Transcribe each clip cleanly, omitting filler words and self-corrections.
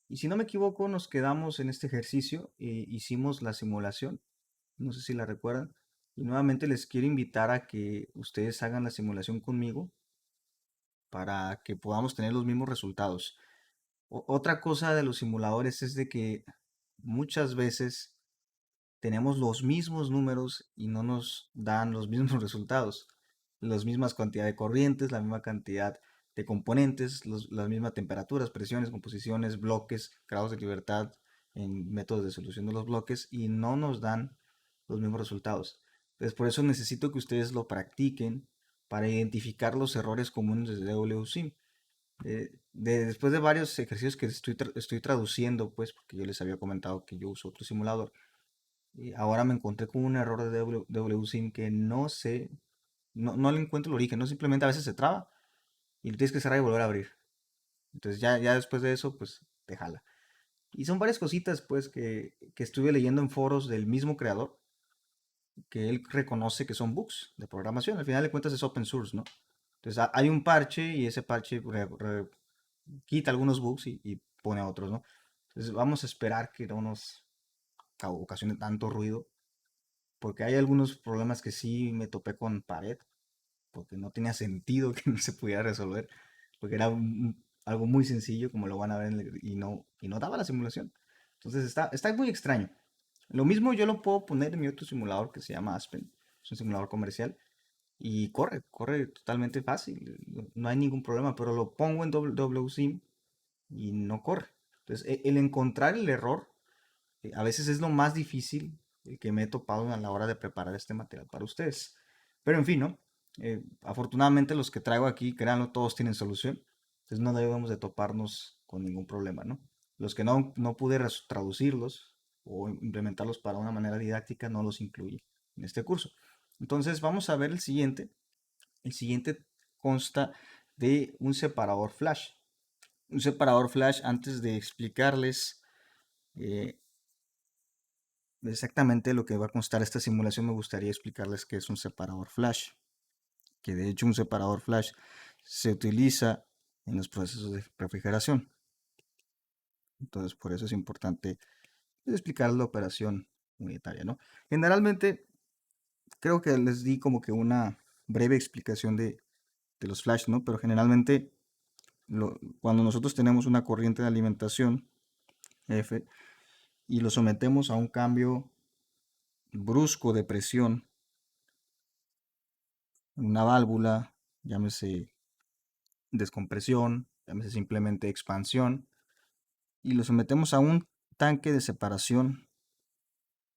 Y si no me equivoco, nos quedamos en este ejercicio, hicimos la simulación, no sé si la recuerdan, y nuevamente les quiero invitar a que ustedes hagan la simulación conmigo para que podamos tener los mismos resultados. Otra cosa de los simuladores es de que muchas veces tenemos los mismos números y no nos dan los mismos resultados. Las mismas cantidad de corrientes, la misma cantidad de componentes, las mismas temperaturas, presiones, composiciones, bloques, grados de libertad en métodos de solución de los bloques y no nos dan los mismos resultados. Entonces, por eso necesito que ustedes lo practiquen para identificar los errores comunes de WSIM. Después de varios ejercicios que estoy traduciendo, pues, porque yo les había comentado que yo uso otro simulador, y ahora me encontré con un error de WSIM que no sé, no le encuentro el origen, no simplemente a veces se traba y lo tienes que cerrar y volver a abrir. Entonces ya después de eso, pues te jala. Y son varias cositas, pues, que estuve leyendo en foros del mismo creador, que él reconoce que son bugs de programación. Al final de cuentas es open source, ¿no? Entonces hay un parche y ese parche quita algunos bugs y pone otros, ¿no? Entonces vamos a esperar que no nos ocasione tanto ruido, porque hay algunos problemas que sí me topé con pared, porque no tenía sentido que no se pudiera resolver, porque era algo muy sencillo, como lo van a ver, y no daba la simulación. Entonces está muy extraño. Lo mismo yo lo puedo poner en mi otro simulador que se llama Aspen, es un simulador comercial, y corre totalmente fácil, no hay ningún problema, pero lo pongo en WSIM y no corre. Entonces, el encontrar el error a veces es lo más difícil que me he topado a la hora de preparar este material para ustedes. Pero en fin, ¿no? Afortunadamente los que traigo aquí, créanlo, todos tienen solución. Entonces no debemos de toparnos con ningún problema, ¿no? Los que no pude traducirlos o implementarlos para una manera didáctica, no los incluí en este curso. Entonces vamos a ver el siguiente. El siguiente consta de un separador flash. Un separador flash, antes de explicarles eh, exactamente lo que va a constar esta simulación, me gustaría explicarles qué es un separador flash, que de hecho un separador flash se utiliza en los procesos de refrigeración. Entonces, por eso es importante explicar la operación unitaria, ¿no? Generalmente, creo que les di como que una breve explicación de los flash, ¿no? Pero generalmente, cuando nosotros tenemos una corriente de alimentación F y lo sometemos a un cambio brusco de presión en una válvula, llámese descompresión, llámese simplemente expansión, y lo sometemos a un tanque de separación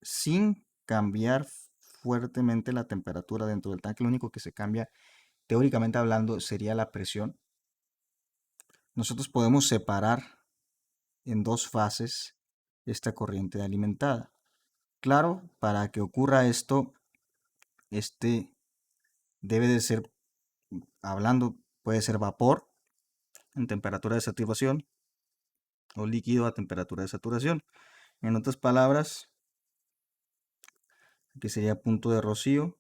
sin cambiar fuertemente la temperatura dentro del tanque. Lo único que se cambia, teóricamente hablando, sería la presión. Nosotros podemos separar en dos fases esta corriente alimentada. Claro, para que ocurra esto, este debe de ser, hablando, puede ser vapor en temperatura de saturación o líquido a temperatura de saturación. En otras palabras, aquí sería punto de rocío,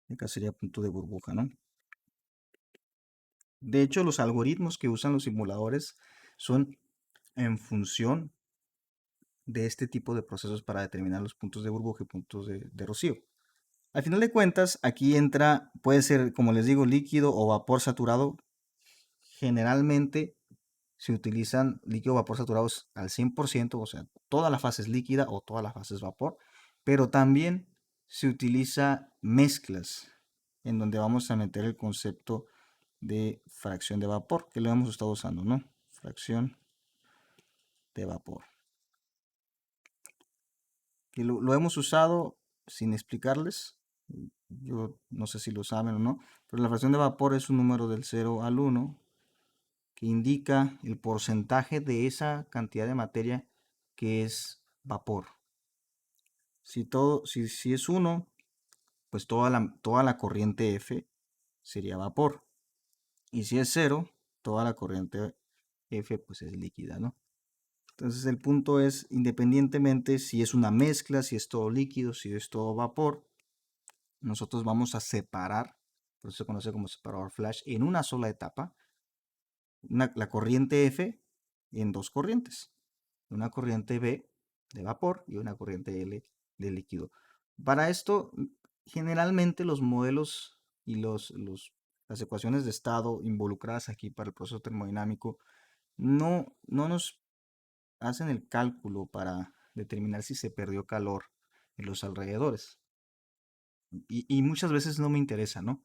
y acá sería punto de burbuja, ¿no? De hecho, los algoritmos que usan los simuladores son en función de este tipo de procesos para determinar los puntos de burbuja y puntos de rocío. Al final de cuentas, aquí entra, puede ser, como les digo, líquido o vapor saturado. Generalmente se utilizan líquido o vapor saturados al 100%, o sea, toda la fase es líquida o toda la fase es vapor, pero también se utiliza mezclas en donde vamos a meter el concepto de fracción de vapor, que lo hemos estado usando, ¿no? Fracción de vapor. Que lo hemos usado sin explicarles, yo no sé si lo saben o no, pero la fracción de vapor es un número del 0 al 1 que indica el porcentaje de esa cantidad de materia que es vapor. Si es 1, pues toda la corriente F sería vapor. Y si es 0, toda la corriente F pues es líquida, ¿no? Entonces el punto es, independientemente si es una mezcla, si es todo líquido, si es todo vapor, nosotros vamos a separar, por eso se conoce como separador flash, en una sola etapa, la corriente F en dos corrientes, una corriente B de vapor y una corriente L de líquido. Para esto, generalmente los modelos y las ecuaciones de estado involucradas aquí para el proceso termodinámico no nos hacen el cálculo para determinar si se perdió calor en los alrededores. Y muchas veces no me interesa, ¿no?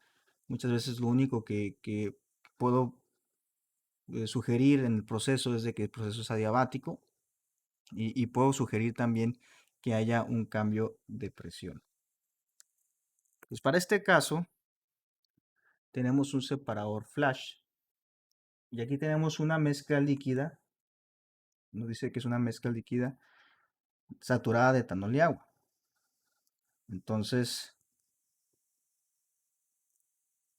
Muchas veces lo único que puedo sugerir en el proceso es de que el proceso es adiabático y puedo sugerir también que haya un cambio de presión. Pues para este caso tenemos un separador flash y aquí tenemos una mezcla líquida, nos dice que es una mezcla líquida saturada de etanol y agua. Entonces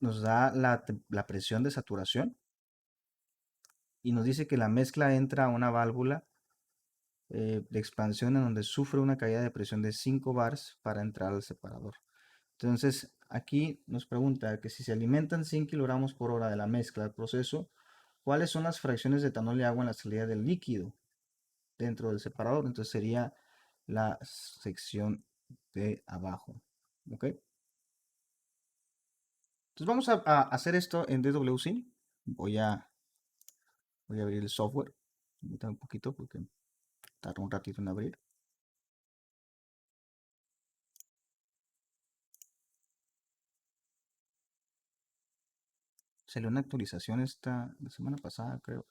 nos da la presión de saturación y nos dice que la mezcla entra a una válvula de expansión en donde sufre una caída de presión de 5 bars para entrar al separador. Entonces aquí nos pregunta que si se alimentan 100 kilogramos por hora de la mezcla del proceso, ¿cuáles son las fracciones de etanol y agua en la salida del líquido dentro del separador? Entonces sería la sección de abajo. ¿Ok? Entonces vamos a hacer esto en DWC. Voy a abrir el software. Un poquito porque tarda un ratito en abrir. Salió una actualización la semana pasada, creo,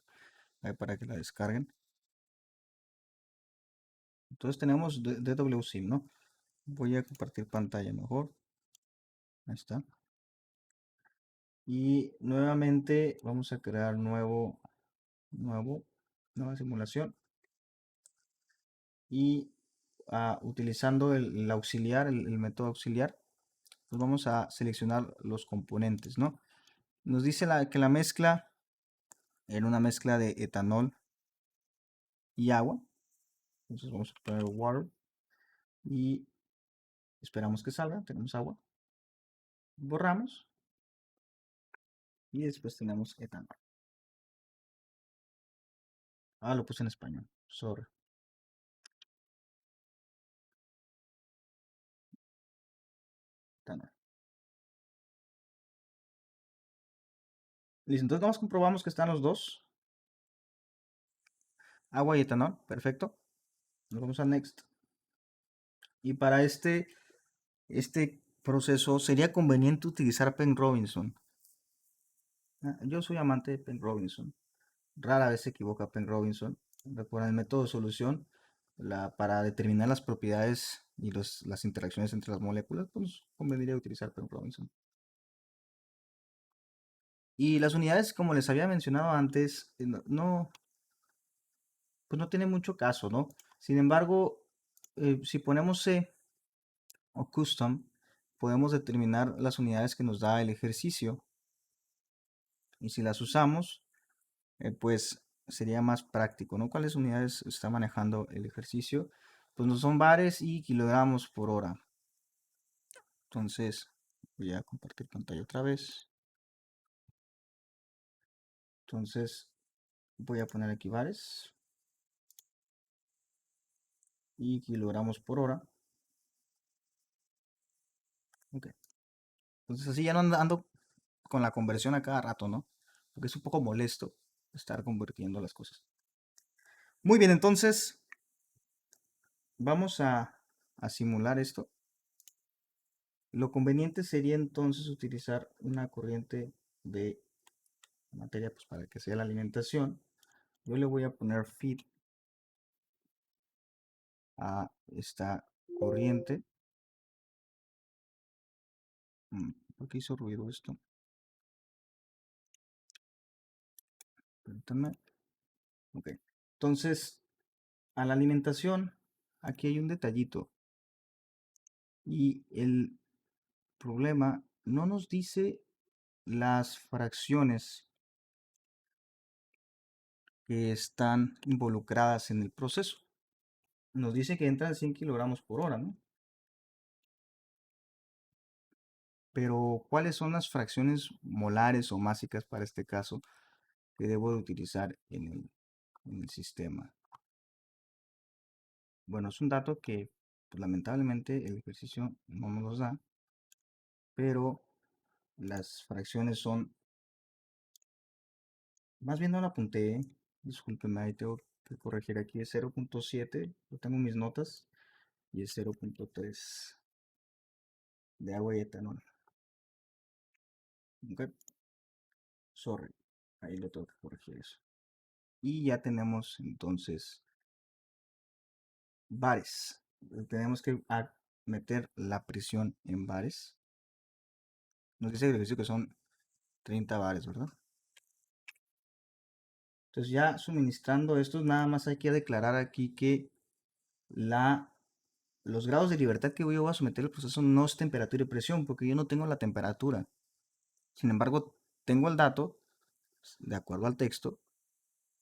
para que la descarguen. Entonces tenemos DWSIM, ¿no? Voy a compartir pantalla mejor. Ahí está. Y nuevamente vamos a crear nueva simulación. Y utilizando el auxiliar, el método auxiliar, pues vamos a seleccionar los componentes, ¿no? Nos dice que la mezcla era una mezcla de etanol y agua. Entonces vamos a poner water y esperamos que salga. Tenemos agua. Borramos y después tenemos etanol. Lo puse en español. Sorry. Etanol. Listo, entonces vamos comprobamos que están los dos. Agua y etanol. Perfecto. Nos vamos a next. Y para este proceso sería conveniente utilizar Penn Robinson. Yo soy amante de Penn Robinson. Rara vez se equivoca Penn Robinson. Recuerda el método de solución para determinar las propiedades y las interacciones entre las moléculas, pues convendría utilizar Penn Robinson. Y las unidades, como les había mencionado antes, pues no tiene mucho caso, ¿no? Sin embargo, si ponemos C o custom, podemos determinar las unidades que nos da el ejercicio. Y si las usamos, pues sería más práctico, ¿no? ¿Cuáles unidades está manejando el ejercicio? Pues no son bares y kilogramos por hora. Entonces, voy a compartir pantalla otra vez. Entonces, voy a poner aquí bares y kilogramos por hora. Ok. Entonces, así ya no ando con la conversión a cada rato, ¿no? Porque es un poco molesto estar convirtiendo las cosas. Muy bien, entonces vamos a simular esto. Lo conveniente sería entonces utilizar una corriente de materia pues, para que sea la alimentación. Yo le voy a poner feed a esta corriente. ¿Por qué hizo ruido esto? Permítanme. Ok. Entonces, a la alimentación, aquí hay un detallito. Y el problema no nos dice las fracciones que están involucradas en el proceso. Nos dice que entra a 100 kilogramos por hora, ¿no? Pero, ¿cuáles son las fracciones molares o másicas para este caso que debo de utilizar en en el sistema. Bueno, es un dato que pues, lamentablemente el ejercicio no nos los da, pero las fracciones son, más bien no la apunté, discúlpeme, ahí tengo que corregir aquí, es 0.7, yo tengo mis notas, y es 0.3 de agua y etanol. Ok, sorry, ahí lo tengo que corregir eso. Y ya tenemos entonces bares. Tenemos que meter la presión en bares. Nos dice el ejercicio que son 30 bares, ¿verdad? Entonces ya suministrando estos, nada más hay que declarar aquí que los grados de libertad que yo voy a someter al proceso no es temperatura y presión, porque yo no tengo la temperatura. Sin embargo, tengo el dato, de acuerdo al texto,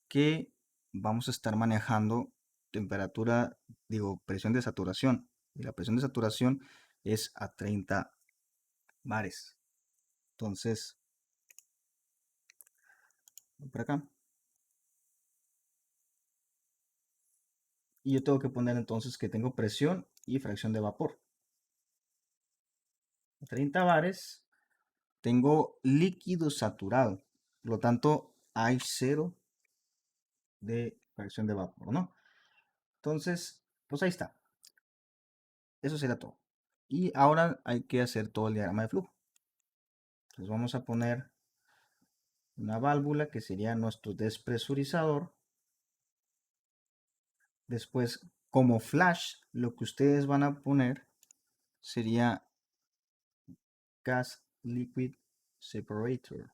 que vamos a estar manejando temperatura, digo, presión de saturación. Y la presión de saturación es a 30 bares. Entonces, voy por acá. Y yo tengo que poner entonces que tengo presión y fracción de vapor. A 30 bares tengo líquido saturado. Por lo tanto, hay cero de fracción de vapor, ¿no? Entonces, pues ahí está. Eso será todo. Y ahora hay que hacer todo el diagrama de flujo. Entonces vamos a poner una válvula que sería nuestro despresurizador. Después, como flash, lo que ustedes van a poner sería gas liquid separator.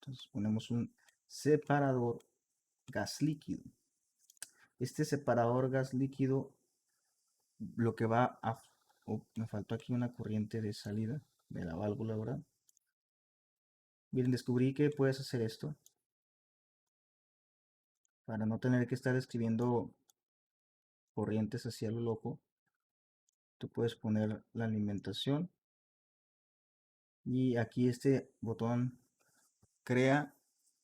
Entonces ponemos un separador gas líquido. Este separador gas líquido lo que va a... oh, me faltó aquí una corriente de salida de la válvula, ¿verdad? Miren, descubrí que puedes hacer esto para no tener que estar escribiendo corrientes hacia lo loco. Tú puedes poner la alimentación y aquí este botón crea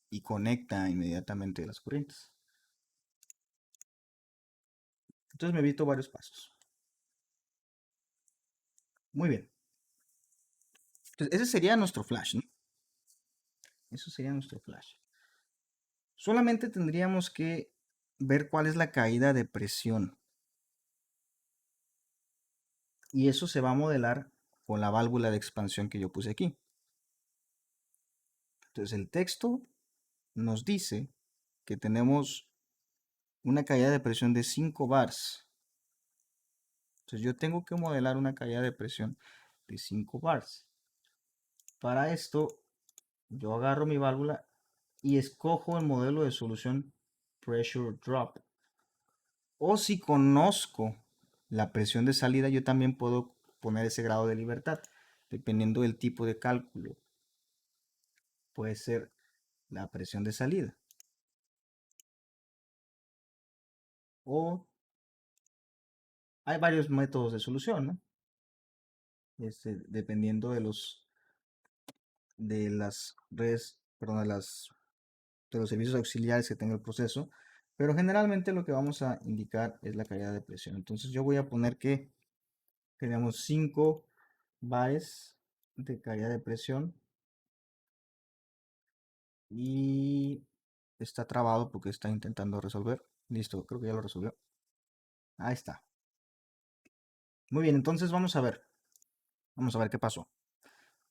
y conecta inmediatamente las corrientes. Entonces me evito varios pasos. Muy bien. Entonces ese sería nuestro flash, ¿no? Eso sería nuestro flash. Solamente tendríamos que ver cuál es la caída de presión. Y eso se va a modelar con la válvula de expansión que yo puse aquí. Entonces el texto nos dice que tenemos una caída de presión de 5 bars. Entonces yo tengo que modelar una caída de presión de 5 bars. Para esto yo agarro mi válvula y escojo el modelo de solución Pressure Drop. O si conozco la presión de salida, yo también puedo poner ese grado de libertad, dependiendo del tipo de cálculo. Puede ser la presión de salida. O hay varios métodos de solución, ¿no? Dependiendo de las redes, perdón, de los servicios auxiliares que tenga el proceso. Pero generalmente lo que vamos a indicar es la caída de presión. Entonces yo voy a poner que tenemos 5 bares de caída de presión y está trabado porque está intentando resolver. Listo, creo que ya lo resolvió. Ahí está. Muy bien, entonces vamos a ver. Vamos a ver qué pasó.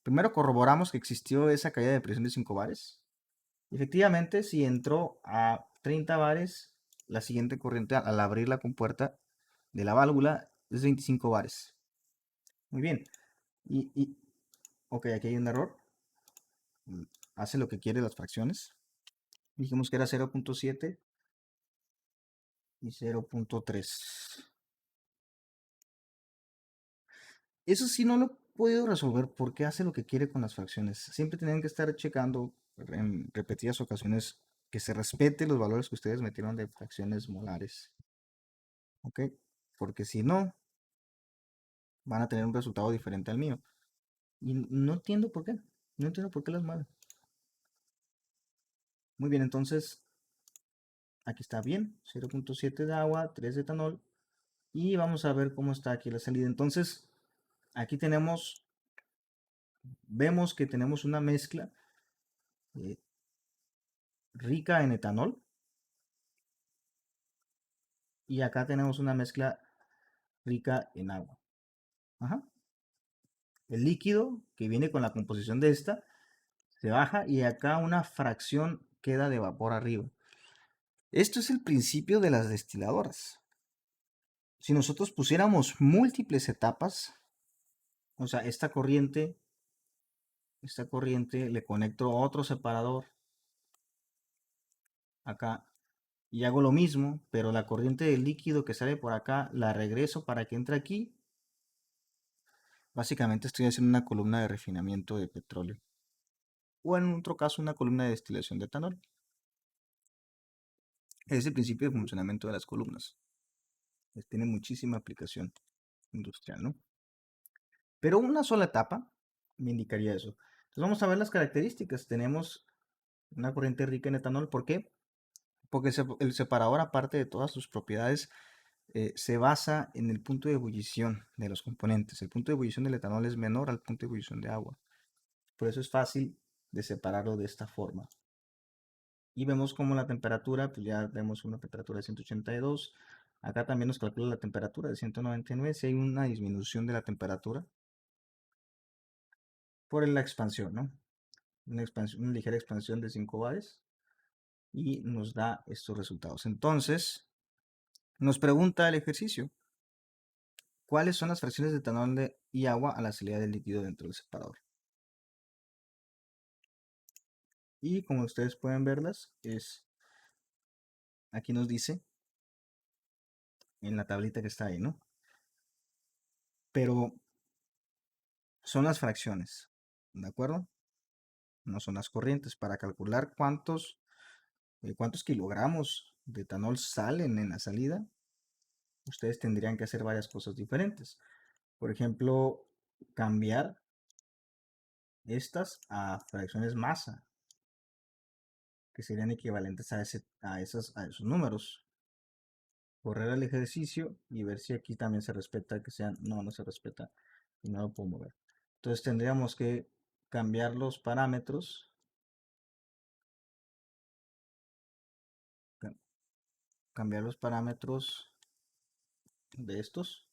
Primero corroboramos que existió esa caída de presión de 5 bares. Efectivamente, si entró a 30 bares, la siguiente corriente al abrir la compuerta de la válvula es 25 bares. Muy bien. Ok, aquí hay un error. Hace lo que quiere las fracciones. Dijimos que era 0.7 y 0.3. Eso sí no lo he podido resolver porque hace lo que quiere con las fracciones. Siempre tienen que estar checando en repetidas ocasiones que se respete los valores que ustedes metieron de fracciones molares. ¿Ok? Porque si no, van a tener un resultado diferente al mío. Y no entiendo por qué. No entiendo por qué las mueven. Muy bien, entonces aquí está bien, 0.7 de agua, 3 de etanol. Y vamos a ver cómo está aquí la salida. Entonces, aquí vemos que tenemos una mezcla eh, rica en etanol. Y acá tenemos una mezcla rica en agua. Ajá. El líquido que viene con la composición de esta se baja y acá una fracción queda de vapor arriba. Esto es el principio de las destiladoras. Si nosotros pusiéramos múltiples etapas, o sea, esta corriente le conecto a otro separador acá y hago lo mismo, pero la corriente del líquido que sale por acá la regreso para que entre aquí. Básicamente estoy haciendo una columna de refinamiento de petróleo o en otro caso una columna de destilación de etanol. Es el principio de funcionamiento de las columnas. Tiene muchísima aplicación industrial, ¿no? Pero una sola etapa me indicaría eso. Entonces vamos a ver las características. Tenemos una corriente rica en etanol. ¿Por qué? Porque el separador, aparte de todas sus propiedades, se basa en el punto de ebullición de los componentes. El punto de ebullición del etanol es menor al punto de ebullición de agua. Por eso es fácil de separarlo de esta forma. Y vemos como la temperatura, pues ya vemos una temperatura de 182. Acá también nos calcula la temperatura de 199. Si hay una disminución de la temperatura por la expansión, ¿no? Una ligera expansión de 5 bares y nos da estos resultados. Entonces, nos pregunta el ejercicio, ¿cuáles son las fracciones de etanol y agua a la salida del líquido dentro del separador? Y como ustedes pueden verlas, aquí nos dice en la tablita que está ahí, ¿no? Pero son las fracciones, ¿de acuerdo? No son las corrientes. Para calcular cuántos kilogramos de etanol salen en la salida, ustedes tendrían que hacer varias cosas diferentes. Por ejemplo, cambiar estas a fracciones masa, que serían equivalentes a esos números. Correr el ejercicio y ver si aquí también se respeta que sean. No, no se respeta y no lo puedo mover. Entonces tendríamos que cambiar los parámetros. Cambiar los parámetros de estos,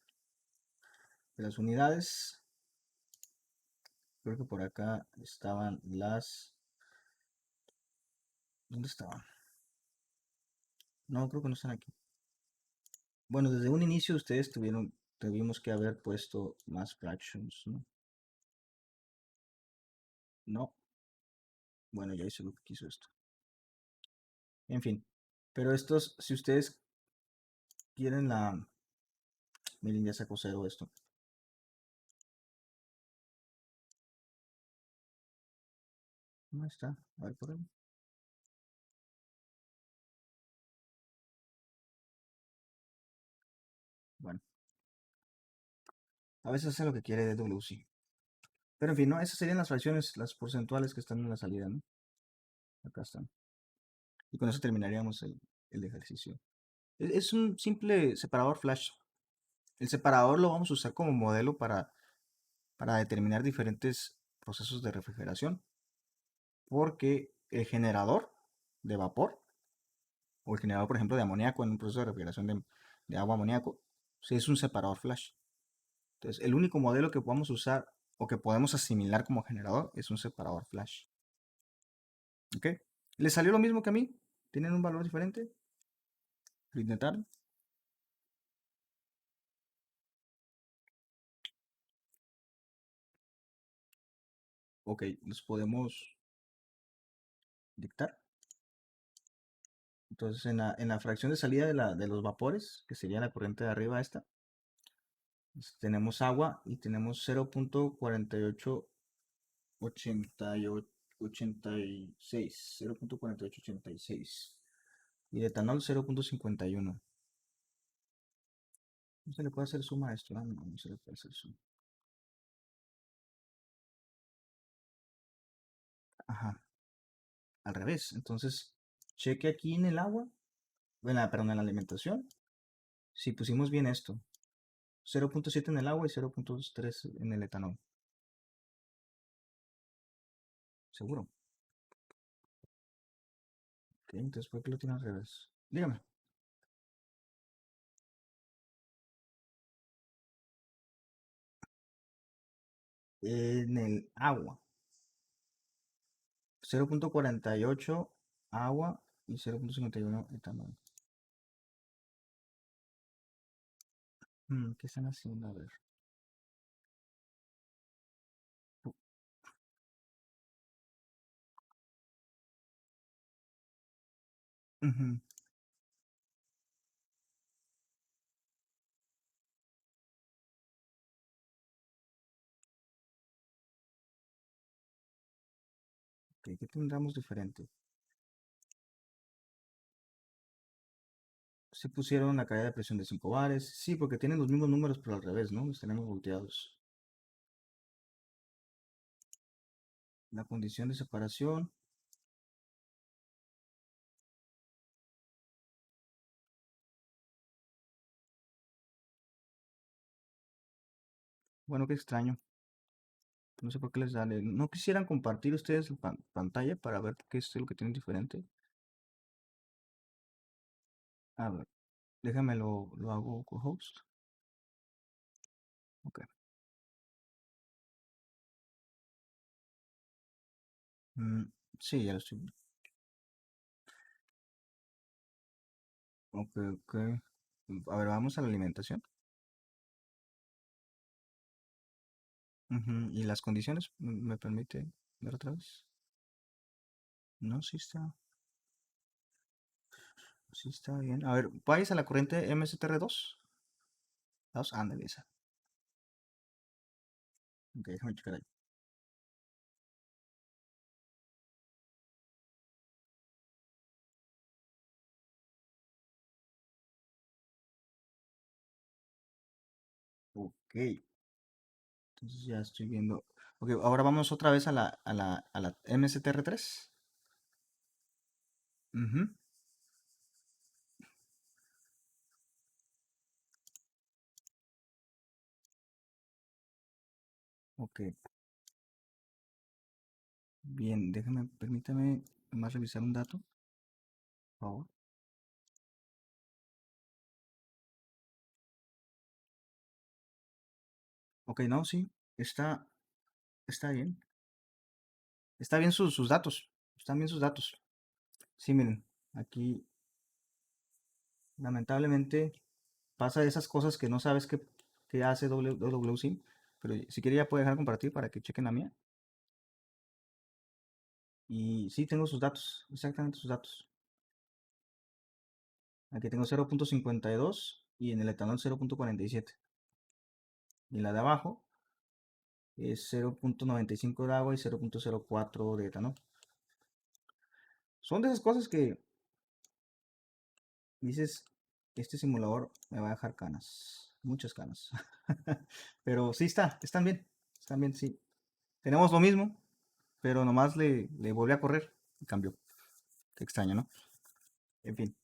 de las unidades. Creo que por acá estaban las. ¿Dónde estaban? No, creo que no están aquí. Bueno, desde un inicio ustedes tuvimos que haber puesto más fractions, ¿no? No, bueno, ya hice lo que quiso esto. En fin, pero estos, si ustedes quieren miren, ya sacó cero esto. ¿Dónde está? A ver por ahí. Bueno, a veces hace lo que quiere DWC. Pero en fin, ¿no? Esas serían las fracciones, las porcentuales que están en la salida, ¿no? Acá están. Y con eso terminaríamos el ejercicio. Es un simple separador flash. El separador lo vamos a usar como modelo para determinar diferentes procesos de refrigeración. Porque el generador de vapor, o el generador, por ejemplo, de amoníaco en un proceso de refrigeración de agua amoníaco, sí es un separador flash. Entonces, el único modelo que podemos usar o que podemos asimilar como generador es un separador flash. ¿Ok? ¿Les salió lo mismo que a mí? ¿Tienen un valor diferente? ¿Lo intentaron? Ok, los podemos dictar. Entonces, en la fracción de salida de los vapores, que sería la corriente de arriba esta, tenemos agua y tenemos 0.4886, 0.4886 y de etanol 0.51. No se le puede hacer suma a esto, no, no se le puede hacer suma. Ajá, al revés. Entonces, cheque aquí en el agua perdón, en la alimentación, si pusimos bien esto, 0.7 en el agua y 0.3 en el etanol. Seguro. Ok, entonces, ¿por qué lo tiene al revés? Dígame. En el agua, 0.48 agua y 0.51 etanol. ¿Qué están haciendo? A ver. Ujú. Ok, ¿qué tendremos diferente? Se pusieron la caída de presión de 5 bares. Sí, porque tienen los mismos números, pero al revés, ¿no? Los tenemos volteados. La condición de separación. Bueno, qué extraño. No sé por qué les sale. ¿No quisieran compartir ustedes la pantalla para ver qué es lo que tienen diferente? A ver, déjame lo hago co-host. Ok. Mm, sí, ya lo estoy viendo. Ok, ok. A ver, vamos a la alimentación. Ujú, ¿y las condiciones? ¿Me permite ver otra vez? No, sí está bien. A ver, ¿vais a la corriente MSTR2? Dos, ándale esa. Ok, déjame checar ahí. Ok, entonces ya estoy viendo. Ok, ahora vamos otra vez a la MSTR3. Ujú, ok, bien, permítame más revisar un dato, por favor. Ok, no, sí, está bien. Está bien sus datos. Están bien sus datos. Sí, miren, aquí lamentablemente pasa esas cosas que no sabes qué hace WWSIM, pero si quiere ya puede dejar compartir para que chequen la mía. Y sí, tengo sus datos, exactamente sus datos. Aquí tengo 0.52 y en el etanol 0.47. Y en la de abajo es 0.95 de agua y 0.04 de etanol. Son de esas cosas que dices, este simulador me va a dejar canas, muchas canas. Pero sí están bien, sí. Tenemos lo mismo, pero nomás le volví a correr y cambió. Qué extraño, ¿no? En fin.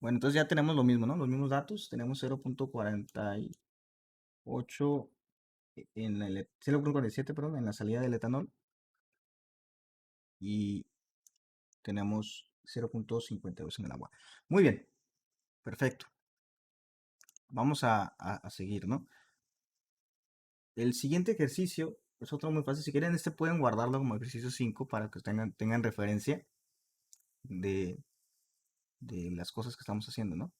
Bueno, entonces ya tenemos lo mismo, ¿no? Los mismos datos. Tenemos 0.48 en el 0.47, perdón, en la salida del etanol y tenemos 0.52 en el agua. Muy bien, perfecto. Vamos a seguir, ¿no? El siguiente ejercicio es otro muy fácil. Si quieren, este pueden guardarlo como ejercicio 5 para que tengan referencia de, de las cosas que estamos haciendo, ¿no?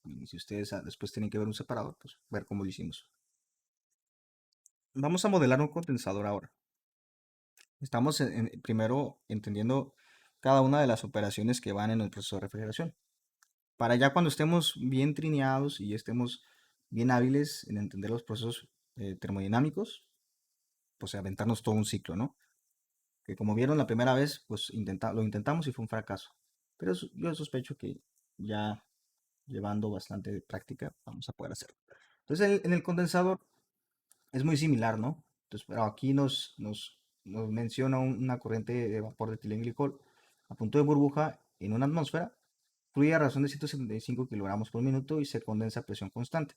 Y si ustedes después tienen que ver un separador, pues ver cómo lo hicimos. Vamos a modelar un condensador ahora. Estamos primero entendiendo cada una de las operaciones que van en el proceso de refrigeración. Para ya cuando estemos bien trineados y estemos bien hábiles en entender los procesos termodinámicos, pues aventarnos todo un ciclo, ¿no? Que como vieron la primera vez, pues lo intentamos y fue un fracaso. Pero yo sospecho que ya llevando bastante práctica vamos a poder hacerlo. Entonces en el condensador es muy similar, ¿no? Entonces, pero aquí nos menciona una corriente de vapor de etilenglicol a punto de burbuja en una atmósfera fluye a razón de 175 kilogramos por minuto y se condensa a presión constante.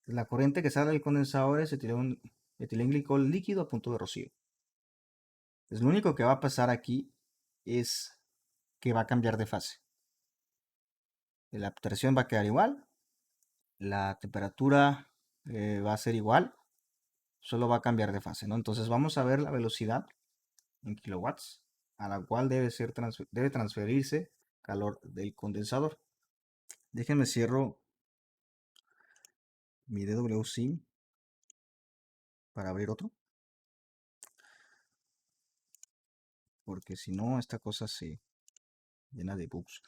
La corriente que sale del condensador es etilenglicol líquido a punto de rocío. Pues lo único que va a pasar aquí es que va a cambiar de fase. La presión va a quedar igual, la temperatura va a ser igual, solo va a cambiar de fase, ¿no? Entonces vamos a ver la velocidad en kilowatts a la cual debe transferirse calor del condensador. Déjenme cierro mi DWSim para abrir otro, porque si no esta cosa se llena de bugs.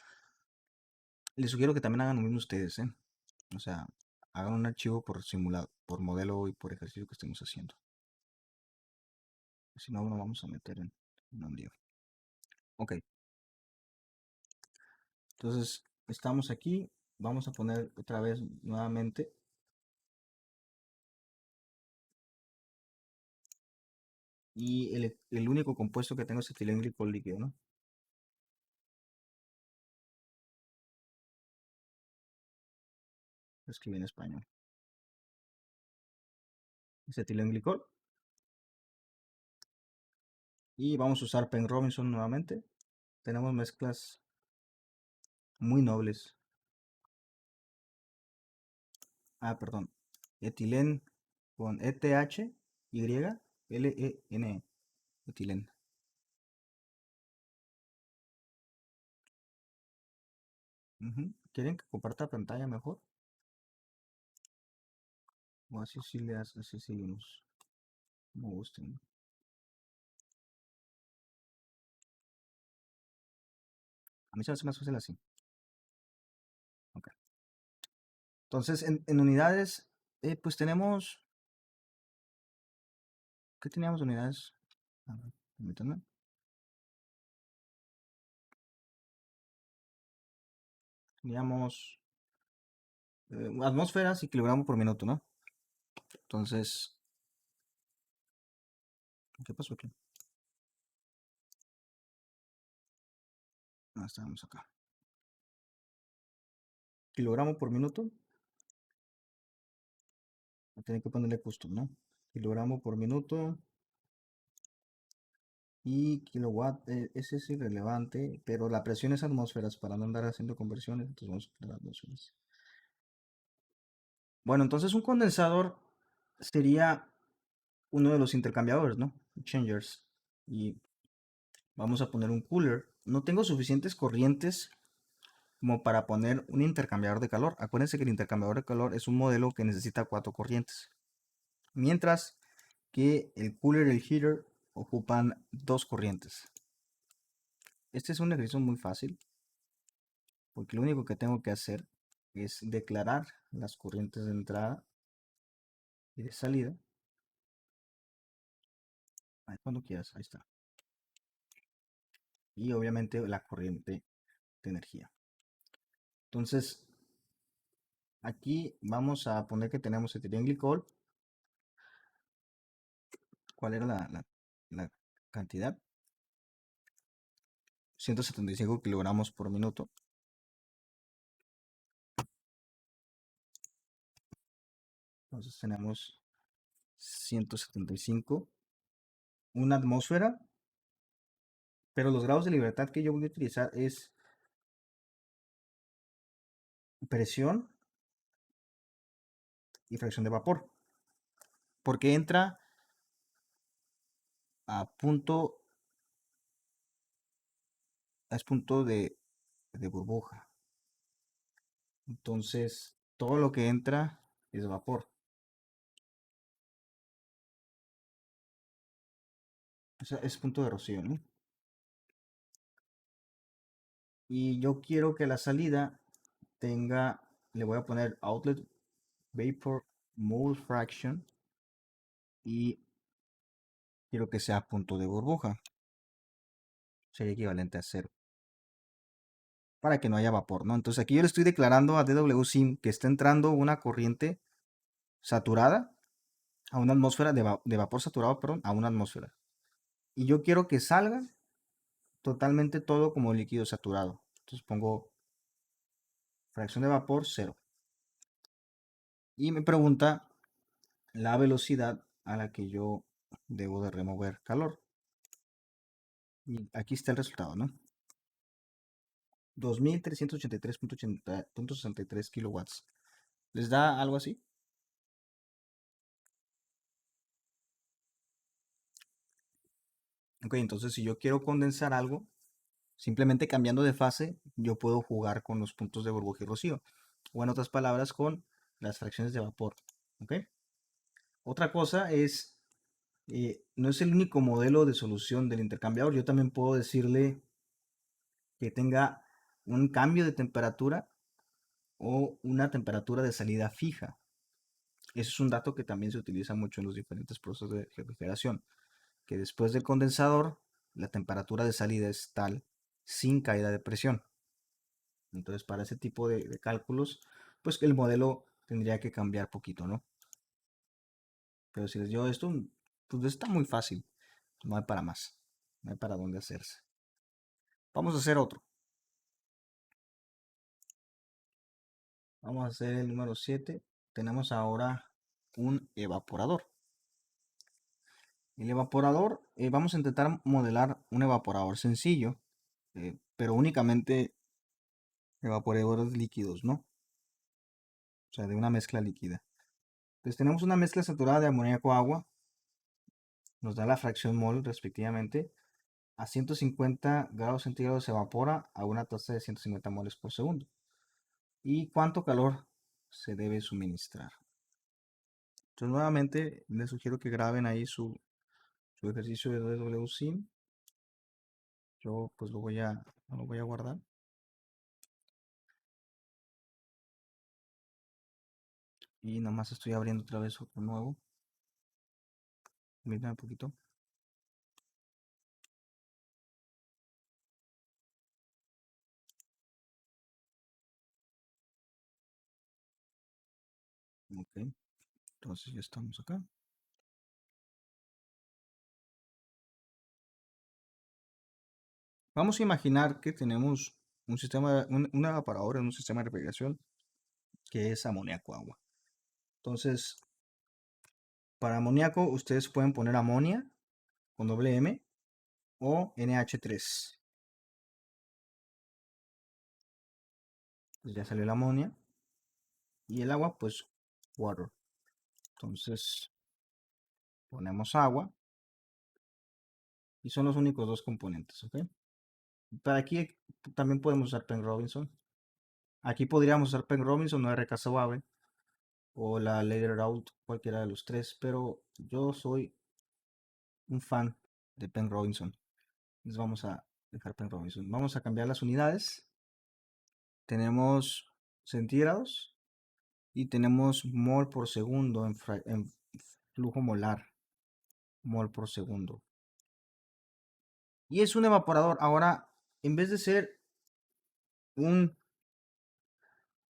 Les sugiero que también hagan lo mismo ustedes, ¿eh? O sea, hagan un archivo por simulado, por modelo y por ejercicio que estemos haciendo. Si no, nos vamos a meter en un lío. Ok, entonces estamos aquí. Vamos a poner otra vez nuevamente. Y el único compuesto que tengo es etilenglicol líquido, ¿no? Lo escribí en español. Es etilenglicol. Y vamos a usar Penn Robinson nuevamente. Tenemos mezclas muy nobles. Ah, perdón. Etilen con ETH, Y, LEN. Etilen. ¿Quieren que comparta pantalla mejor? O así sí le hace, así seguimos. Como gusten. A mí se me hace más fácil así. Ok. Entonces, en unidades, pues tenemos. ¿Qué teníamos de unidades? A ver, permítanme. Teníamos atmósferas y kilogramos por minuto, ¿no? Entonces, ¿qué pasó aquí? Ah, estábamos acá. Kilogramo por minuto. Voy a tener que ponerle custom, ¿no? Kilogramo por minuto. Y kilowatt, ese es irrelevante, pero la presión es atmósferas para no andar haciendo conversiones, entonces vamos a poner atmósferas. Bueno, entonces un condensador sería uno de los intercambiadores, ¿no? Changers. Y vamos a poner un cooler. No tengo suficientes corrientes como para poner un intercambiador de calor. Acuérdense que el intercambiador de calor es un modelo que necesita 4 corrientes. Mientras que el cooler y el heater ocupan 2 corrientes. Este es un ejercicio muy fácil porque lo único que tengo que hacer es declarar las corrientes de entrada y de salida. Ahí, cuando quieras, ahí está. Y obviamente la corriente de energía. Entonces, aquí vamos a poner que tenemos etilenglicol. ¿Cuál era la cantidad? 175 kilogramos por minuto. Entonces tenemos 175. Una atmósfera. Pero los grados de libertad que yo voy a utilizar es presión y fracción de vapor. Porque entra a punto, es punto de burbuja. Entonces, todo lo que entra es vapor. O sea, es punto de rocío, ¿no? Y yo quiero que la salida tenga, le voy a poner outlet vapor mole fraction y quiero que sea punto de burbuja. Sería equivalente a 0. Para que no haya vapor, ¿no? Entonces aquí yo le estoy declarando a DWSim que está entrando una corriente saturada a una atmósfera de vapor saturado, perdón, a una atmósfera. Y yo quiero que salga totalmente todo como líquido saturado. Entonces pongo fracción de vapor, cero. Y me pregunta la velocidad a la que yo debo de remover calor. Y aquí está el resultado, ¿no? 2383.63 kilowatts. ¿Les da algo así? Ok, entonces si yo quiero condensar algo, simplemente cambiando de fase, yo puedo jugar con los puntos de burbuja y rocío. O en otras palabras, con las fracciones de vapor. ¿Ok? Otra cosa es, no es el único modelo de solución del intercambiador. Yo también puedo decirle que tenga un cambio de temperatura o una temperatura de salida fija. Eso es un dato que también se utiliza mucho en los diferentes procesos de refrigeración, que después del condensador, la temperatura de salida es tal sin caída de presión. Entonces, para ese tipo de cálculos, pues el modelo tendría que cambiar poquito, ¿no? Pero si les digo esto, pues está muy fácil. No hay para más. No hay para dónde hacerse. Vamos a hacer otro. Vamos a hacer el número 7. Tenemos ahora un evaporador. El evaporador, vamos a intentar modelar un evaporador sencillo, pero únicamente evaporadores líquidos, ¿no? O sea, de una mezcla líquida. Entonces tenemos una mezcla saturada de amoníaco-agua, nos da la fracción mol respectivamente. A 150 grados centígrados se evapora a una tasa de 150 moles por segundo. ¿Y cuánto calor se debe suministrar? Entonces nuevamente les sugiero que graben ahí su ejercicio de DWSIM. Yo pues lo voy a guardar. Y nomás estoy abriendo otra vez otro nuevo. Permítanme un poquito. Ok, entonces ya estamos acá. Vamos a imaginar que tenemos un sistema, un evaporador en un sistema de refrigeración que es amoníaco-agua. Entonces, para amoníaco ustedes pueden poner amonia con doble M o NH3. Pues ya salió la amonia y el agua, pues water. Entonces, ponemos agua y son los únicos dos componentes, ¿ok? Para aquí también podemos usar Penn Robinson. Aquí podríamos usar Penn Robinson o RK Suave o la Later Out, cualquiera de los tres, pero yo soy un fan de Penn Robinson. Entonces vamos a dejar Penn Robinson. Vamos a cambiar las unidades. Tenemos centígrados y tenemos mol por segundo en flujo molar. Mol por segundo. Y es un evaporador. Ahora, en vez de ser un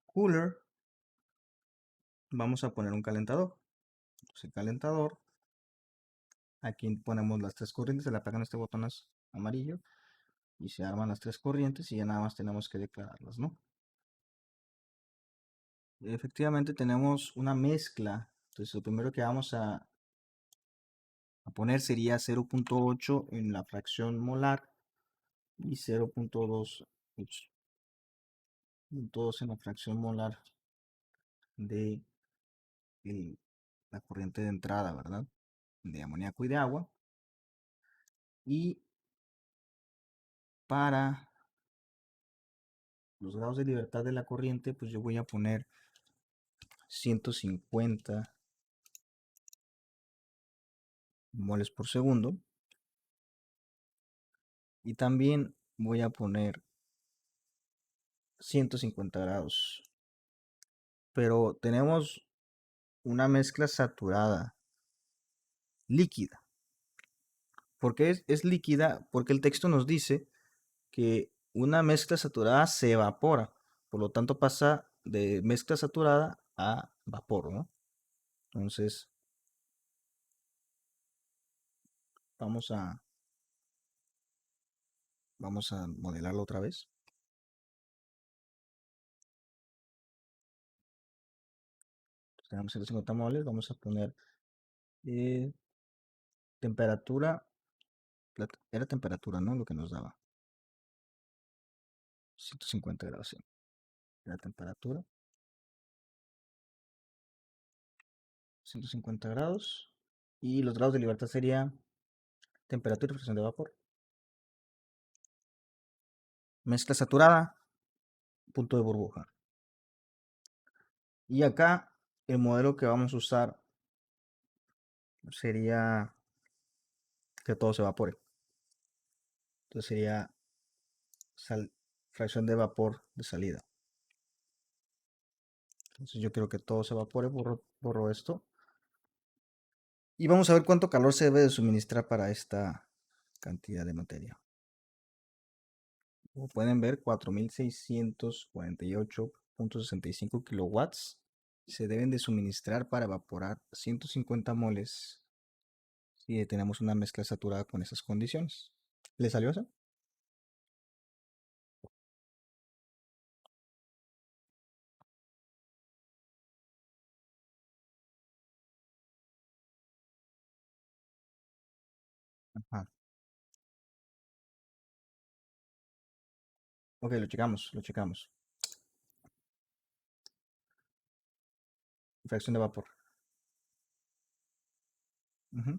cooler, vamos a poner un calentador. Entonces, el calentador, aquí ponemos las tres corrientes, se le apagan este botón amarillo y se arman las tres corrientes y ya nada más tenemos que declararlas, ¿no? Efectivamente tenemos una mezcla. Entonces lo primero que vamos a poner sería 0.8 en la fracción molar y 0.2 en la fracción molar de la corriente de entrada, ¿verdad? De amoníaco y de agua. Y para los grados de libertad de la corriente, pues yo voy a poner 150 moles por segundo. Y también voy a poner 150 grados. Pero tenemos una mezcla saturada, líquida. ¿Por qué es líquida? Porque el texto nos dice que una mezcla saturada se evapora. Por lo tanto pasa de mezcla saturada a vapor, ¿no? Entonces vamos a, vamos a modelarlo otra vez. Tenemos 150 moles, vamos a poner eh, temperatura, era temperatura, ¿no? Lo que nos daba. 150 grados, sí. La temperatura, 150 grados. Y los grados de libertad sería temperatura y presión de vapor. Mezcla saturada, punto de burbuja. Y acá el modelo que vamos a usar sería que todo se evapore. Entonces sería fracción de vapor de salida. Entonces yo quiero que todo se evapore, borro esto. Y vamos a ver cuánto calor se debe de suministrar para esta cantidad de materia. Como pueden ver, 4648.65 kilowatts se deben de suministrar para evaporar 150 moles si tenemos una mezcla saturada con esas condiciones. ¿Le salió eso? Ajá. Ok, lo checamos, lo checamos. Fracción de vapor. Ujú.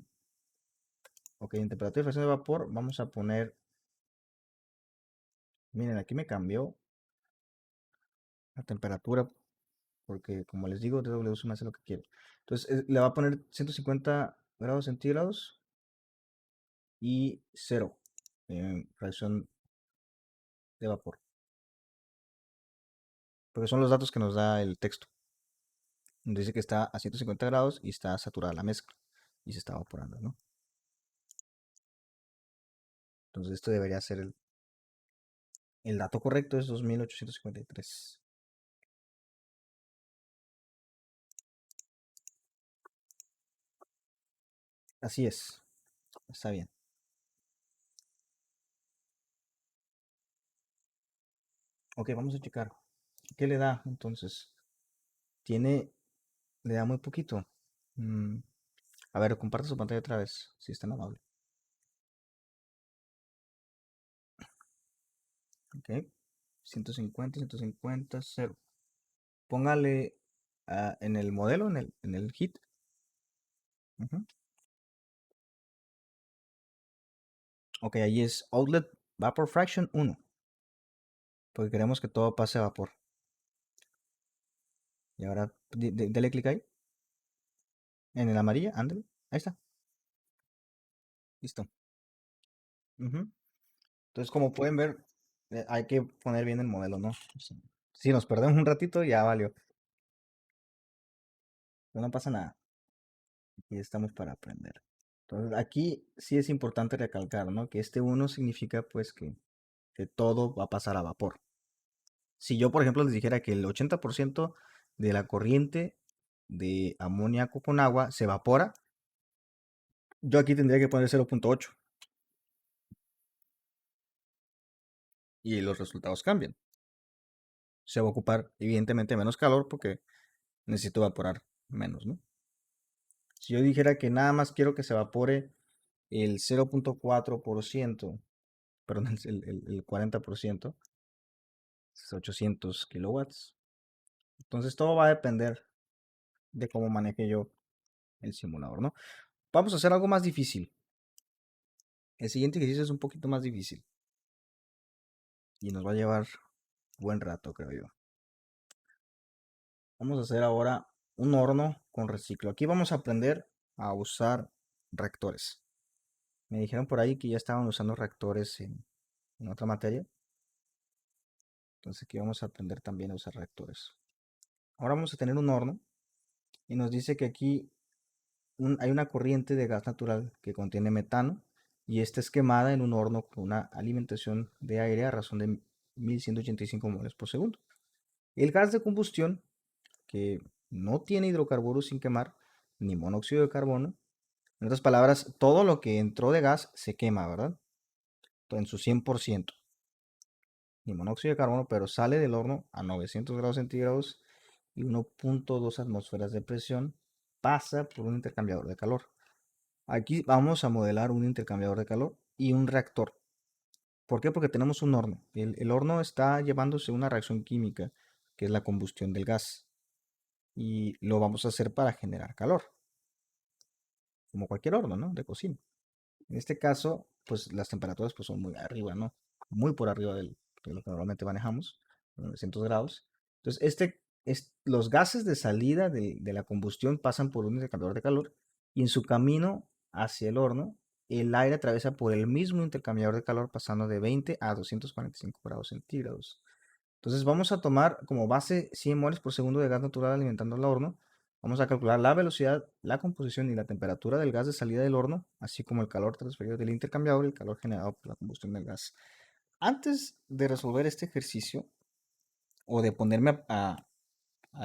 Ok, en temperatura y fracción de vapor vamos a poner, miren, aquí me cambió la temperatura porque como les digo, DW me hace lo que quiere. Entonces le va a poner 150 grados centígrados y cero en fracción de vapor. Porque son los datos que nos da el texto. Dice que está a 150 grados y está saturada la mezcla y se está evaporando, ¿no? Entonces esto debería ser el dato correcto, es 2853. Así es, está bien. Ok, vamos a checar. ¿Qué le da entonces? Tiene, le da muy poquito. Mm, a ver, comparte su pantalla otra vez, si es tan amable. Ok, 150, 0. Póngale en el modelo, en el hit. Ujú. Ok, ahí es Outlet Vapor Fraction 1, porque queremos que todo pase a vapor. Y ahora dele clic ahí, en el amarillo, ándale. Ahí está, listo. Ujú. Entonces, como pueden ver, hay que poner bien el modelo, ¿no? O sea, si nos perdemos un ratito, ya valió. Pero no pasa nada. Aquí estamos para aprender. Entonces, aquí sí es importante recalcar, ¿no? Que este uno significa, pues, que todo va a pasar a vapor. Si yo, por ejemplo, les dijera que el 80% de la corriente de amoníaco con agua se evapora, yo aquí tendría que poner 0.8 y los resultados cambian. Se va a ocupar evidentemente menos calor porque necesito evaporar menos, ¿no? Si yo dijera que nada más quiero que se evapore el 0.4%, perdón, el 40%, es 800 kilowatts. Entonces todo va a depender de cómo maneje yo el simulador, ¿no? Vamos a hacer algo más difícil. El siguiente ejercicio es un poquito más difícil y nos va a llevar buen rato, creo yo. Vamos a hacer ahora un horno con reciclo. Aquí vamos a aprender a usar reactores. Me dijeron por ahí que ya estaban usando reactores en otra materia. Entonces aquí vamos a aprender también a usar reactores. Ahora vamos a tener un horno y nos dice que aquí hay una corriente de gas natural que contiene metano y esta es quemada en un horno con una alimentación de aire a razón de 1185 moles por segundo. El gas de combustión, que no tiene hidrocarburos sin quemar, ni monóxido de carbono, en otras palabras, todo lo que entró de gas se quema, ¿verdad? En su 100%. Ni monóxido de carbono, pero sale del horno a 900 grados centígrados y 1.2 atmósferas de presión pasa por un intercambiador de calor. Aquí vamos a modelar un intercambiador de calor y un reactor. ¿Por qué? Porque tenemos un horno. El horno está llevándose una reacción química, que es la combustión del gas. Y lo vamos a hacer para generar calor, como cualquier horno, ¿no? De cocina. En este caso, pues las temperaturas pues, son muy arriba, ¿no? Muy por arriba de lo que normalmente manejamos, 900 grados. Entonces, los gases de salida de la combustión pasan por un intercambiador de calor y en su camino hacia el horno, el aire atraviesa por el mismo intercambiador de calor pasando de 20 a 245 grados centígrados. Entonces vamos a tomar como base 100 moles por segundo de gas natural alimentando el horno. Vamos a calcular la velocidad, la composición y la temperatura del gas de salida del horno, así como el calor transferido del intercambiador y el calor generado por la combustión del gas. Antes de resolver este ejercicio o de ponerme a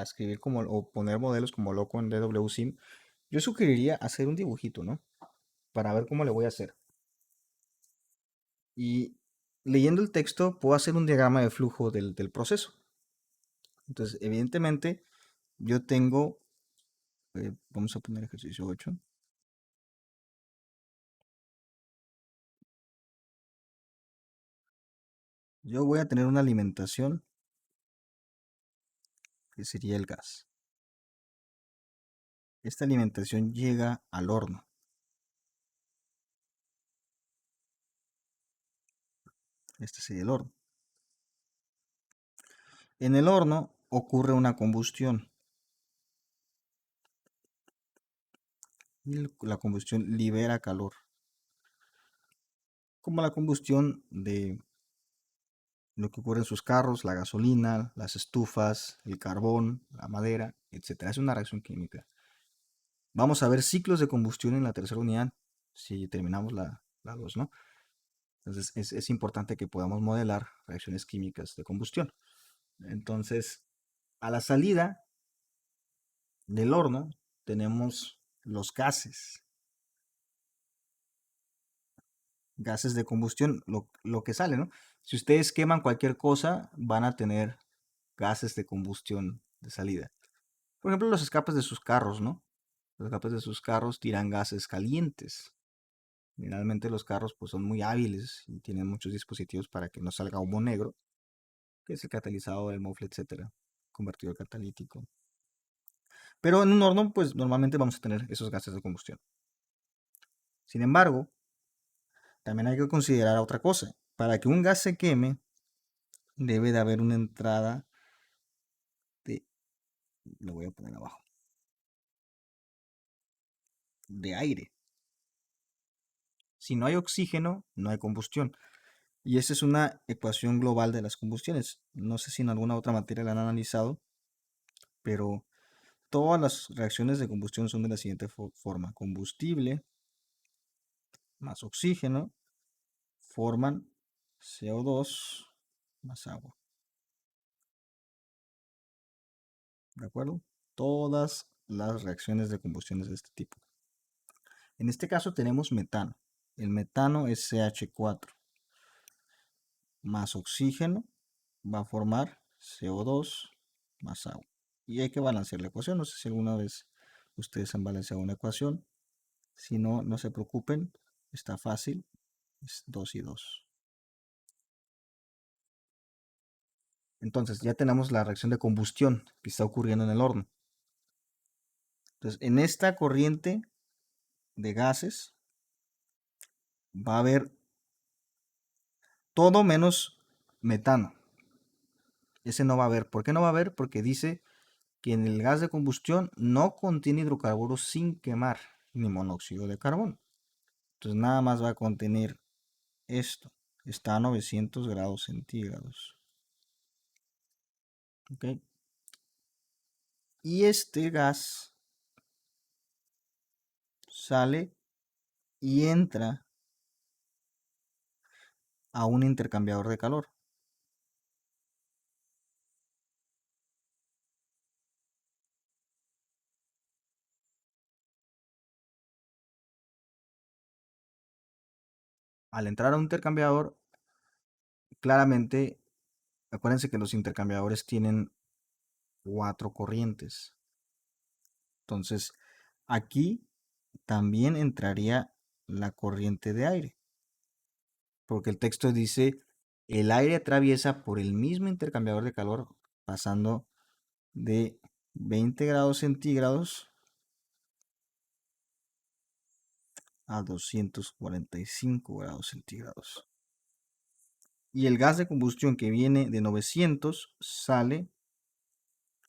escribir como o poner modelos como loco en DWSim, yo sugeriría hacer un dibujito, ¿no? Para ver cómo le voy a hacer. Y leyendo el texto puedo hacer un diagrama de flujo del proceso. Entonces, evidentemente, yo tengo, vamos a poner ejercicio 8. Yo voy a tener una alimentación que sería el gas. Esta alimentación llega al horno. Este sería el horno. En el horno ocurre una combustión. Y la combustión libera calor. Como la combustión de lo que ocurre en sus carros, la gasolina, las estufas, el carbón, la madera, etcétera. Es una reacción química. Vamos a ver ciclos de combustión en la tercera unidad, si terminamos la 2, ¿no? Entonces es importante que podamos modelar reacciones químicas de combustión. Entonces, a la salida del horno tenemos los gases de combustión, lo que sale, ¿no? Si ustedes queman cualquier cosa, van a tener gases de combustión de salida. Por ejemplo, los escapes de sus carros, ¿no? Los escapes de sus carros tiran gases calientes. Generalmente los carros pues, son muy hábiles y tienen muchos dispositivos para que no salga humo negro, que es el catalizador, el mofle, etcétera, convertidor catalítico. Pero en un horno, pues normalmente vamos a tener esos gases de combustión. Sin embargo, también hay que considerar otra cosa. Para que un gas se queme, debe de haber una entrada de, lo voy a poner abajo, de aire. Si no hay oxígeno, no hay combustión. Y esa es una ecuación global de las combustiones. No sé si en alguna otra materia la han analizado, pero todas las reacciones de combustión son de la siguiente forma. Combustible más oxígeno forman CO2 más agua. ¿De acuerdo? Todas las reacciones de combustiones de este tipo. En este caso tenemos metano. El metano es CH4 más oxígeno va a formar CO2 más agua. Y hay que balancear la ecuación. No sé si alguna vez ustedes han balanceado una ecuación. Si no, no se preocupen. Está fácil. Es 2 y 2. Entonces ya tenemos la reacción de combustión que está ocurriendo en el horno. Entonces en esta corriente de gases va a haber todo menos metano. Ese no va a haber. ¿Por qué no va a haber? Porque dice que en el gas de combustión no contiene hidrocarburos sin quemar, ni monóxido de carbono. Entonces nada más va a contener esto. Está a 900 grados centígrados. ¿Ok? Y este gas sale y entra a un intercambiador de calor. Al entrar a un intercambiador, claramente, acuérdense que los intercambiadores tienen 4 corrientes. Entonces, aquí también entraría la corriente de aire, porque el texto dice, el aire atraviesa por el mismo intercambiador de calor pasando de 20 grados centígrados a 245 grados centígrados. Y el gas de combustión que viene de 900 sale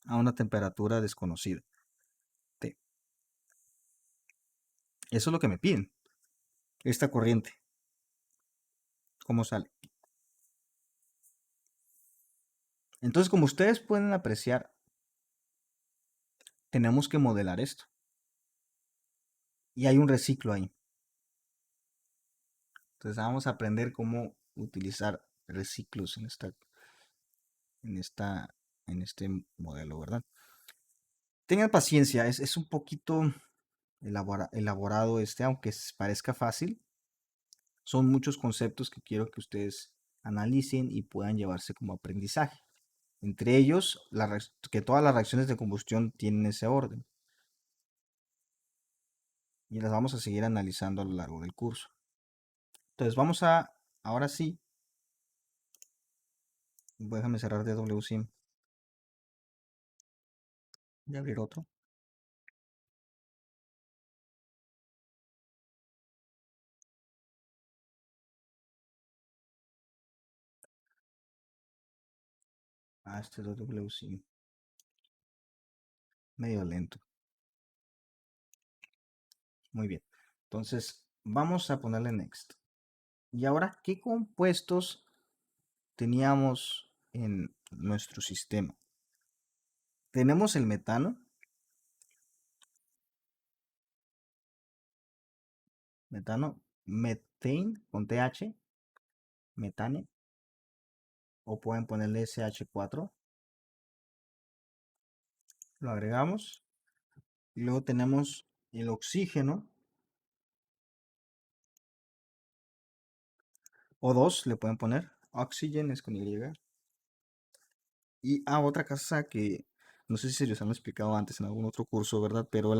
a una temperatura desconocida, T. Eso es lo que me piden. Esta corriente, ¿cómo sale? Entonces, como ustedes pueden apreciar, tenemos que modelar esto. Y hay un reciclo ahí. Entonces vamos a aprender cómo utilizar reciclos en esta, en este modelo, ¿verdad? Tengan paciencia, es un poquito elaborado aunque parezca fácil. Son muchos conceptos que quiero que ustedes analicen y puedan llevarse como aprendizaje. Entre ellos, que todas las reacciones de combustión tienen ese orden. Y las vamos a seguir analizando a lo largo del curso. Entonces ahora sí, déjame cerrar DWSIM y abrir otro. Este DWSIM, medio lento. Muy bien. Entonces, vamos a ponerle next. Y ahora, ¿qué compuestos teníamos en nuestro sistema? Tenemos el metano, methane con TH, metane, o pueden ponerle SH4, lo agregamos. Y luego tenemos el oxígeno, O2 le pueden poner, oxygen es con Y. Y otra cosa que no sé si se les han explicado antes en algún otro curso, ¿verdad? Pero el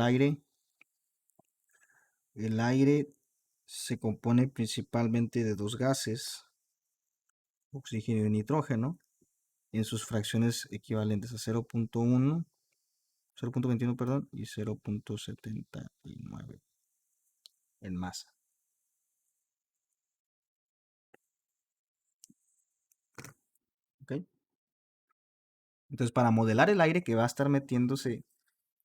aire se compone principalmente de dos gases, oxígeno y nitrógeno, en sus fracciones equivalentes a 0.21, perdón, y 0.79 en masa. ¿Ok? Entonces, para modelar el aire que va a estar metiéndose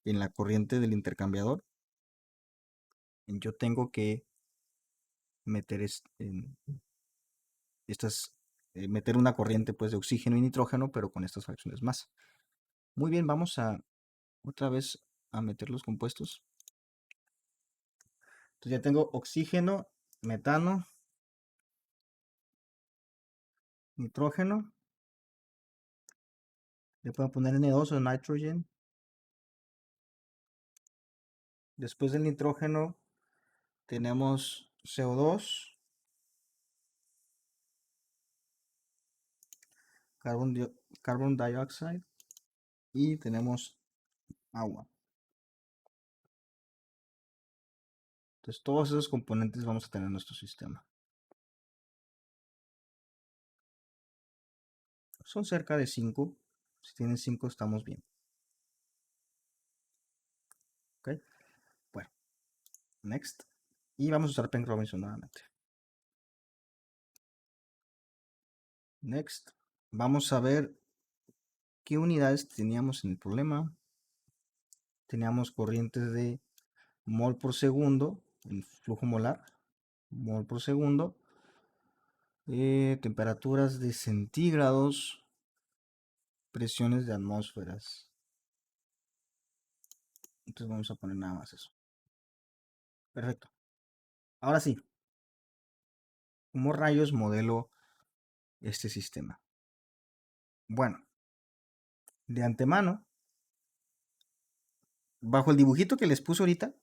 en la corriente del intercambiador, yo tengo que meter meter una corriente pues de oxígeno y nitrógeno, pero con estas fracciones masa. Muy bien, vamos a otra vez a meter los compuestos. Entonces ya tengo oxígeno, metano, nitrógeno. Le puedo poner N2 o nitrogen. Después del nitrógeno tenemos CO2, carbon dioxide y tenemos agua. Entonces todos esos componentes vamos a tener en nuestro sistema. Son cerca de 5. Si tienen 5 estamos bien. ¿Ok? Bueno, next. Y vamos a usar Penn Robinson nuevamente. Next. Vamos a ver qué unidades teníamos en el problema. Teníamos corrientes de mol por segundo, el flujo molar, mol por segundo. Temperaturas de centígrados, presiones de atmósferas. Entonces vamos a poner nada más eso. Perfecto. Ahora sí, ¿cómo rayos modelo este sistema? Bueno, de antemano, bajo el dibujito que les puse ahorita,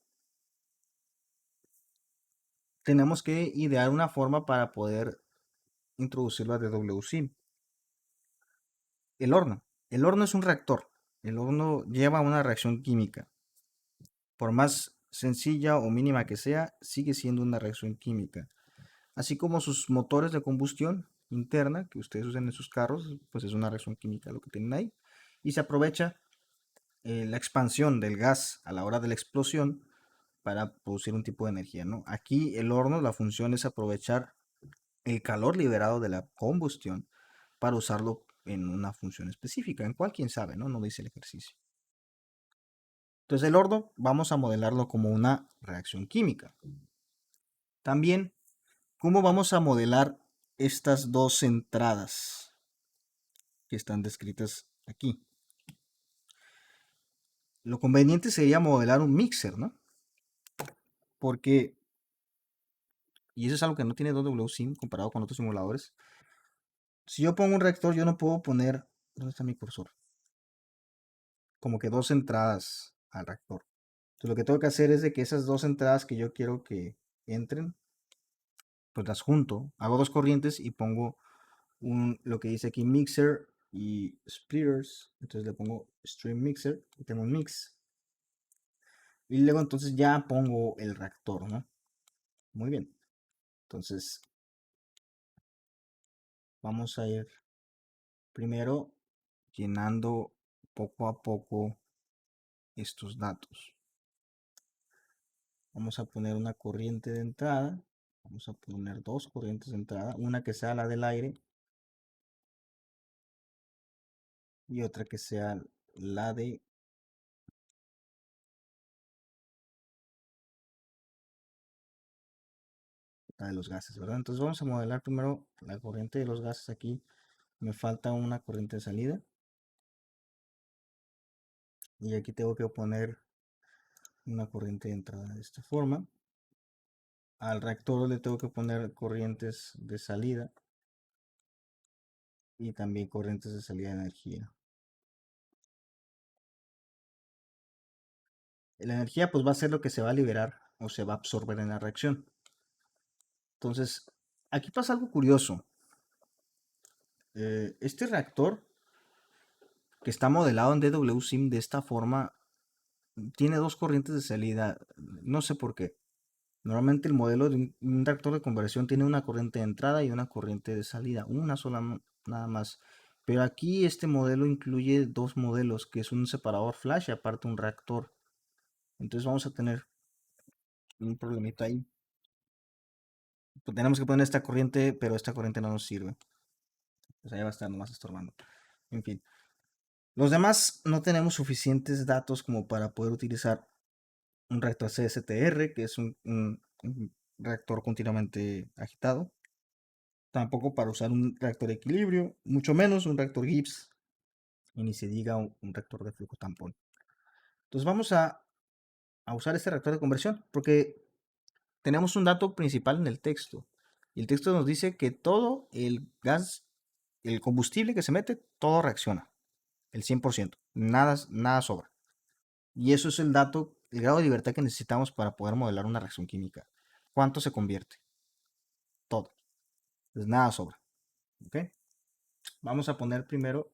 tenemos que idear una forma para poder introducirlo a DWSIM. El horno. El horno es un reactor. El horno lleva una reacción química. Por más sencilla o mínima que sea, sigue siendo una reacción química. Así como sus motores de combustión interna que ustedes usan en sus carros, pues es una reacción química lo que tienen ahí. Y se aprovecha la expansión del gas a la hora de la explosión para producir un tipo de energía, ¿no? Aquí el horno, la función es aprovechar el calor liberado de la combustión para usarlo en una función específica, en cual quién sabe, ¿no? No dice el ejercicio. Entonces el horno vamos a modelarlo como una reacción química. También, ¿cómo vamos a modelar estas dos entradas que están descritas aquí? Lo conveniente sería modelar un mixer, ¿no? Porque, y eso es algo que no tiene WSIM comparado con otros simuladores, si yo pongo un reactor, yo no puedo poner, ¿dónde está mi cursor? Como que dos entradas al reactor. Entonces lo que tengo que hacer es de que esas dos entradas que yo quiero que entren, pues las junto, hago dos corrientes y pongo lo que dice aquí mixer y splitters. Entonces le pongo stream mixer y tengo un mix. Y luego entonces ya pongo el reactor, ¿no? Muy bien. Entonces vamos a ir primero llenando poco a poco estos datos. Vamos a poner una corriente de entrada. Vamos a poner dos corrientes de entrada. Una que sea la del aire y otra que sea la de, la de los gases, ¿verdad? Entonces vamos a modelar primero la corriente de los gases aquí. Me falta una corriente de salida. Y aquí tengo que poner una corriente de entrada de esta forma. Al reactor le tengo que poner corrientes de salida y también corrientes de salida de energía. La energía pues va a ser lo que se va a liberar o se va a absorber en la reacción. Entonces, aquí pasa algo curioso. Este reactor que está modelado en DWSIM de esta forma tiene dos corrientes de salida. No sé por qué. Normalmente el modelo de un reactor de conversión tiene una corriente de entrada y una corriente de salida, una sola nada más. Pero aquí este modelo incluye dos modelos, que es un separador flash y aparte un reactor. Entonces vamos a tener un problemita ahí. Pues tenemos que poner esta corriente, pero esta corriente no nos sirve. Pues ahí va a estar nomás estorbando. En fin. Los demás no tenemos suficientes datos como para poder utilizar un reactor CSTR, que es un reactor continuamente agitado. Tampoco para usar un reactor de equilibrio, mucho menos un reactor Gibbs, y ni se diga un reactor de flujo tampón. Entonces vamos a usar este reactor de conversión, porque tenemos un dato principal en el texto. Y el texto nos dice que todo el gas, el combustible que se mete, todo reacciona, el 100%, nada sobra. Y eso es el dato, el grado de libertad que necesitamos para poder modelar una reacción química. ¿Cuánto se convierte? Todo. Pues nada sobra. ¿Ok? Vamos a poner primero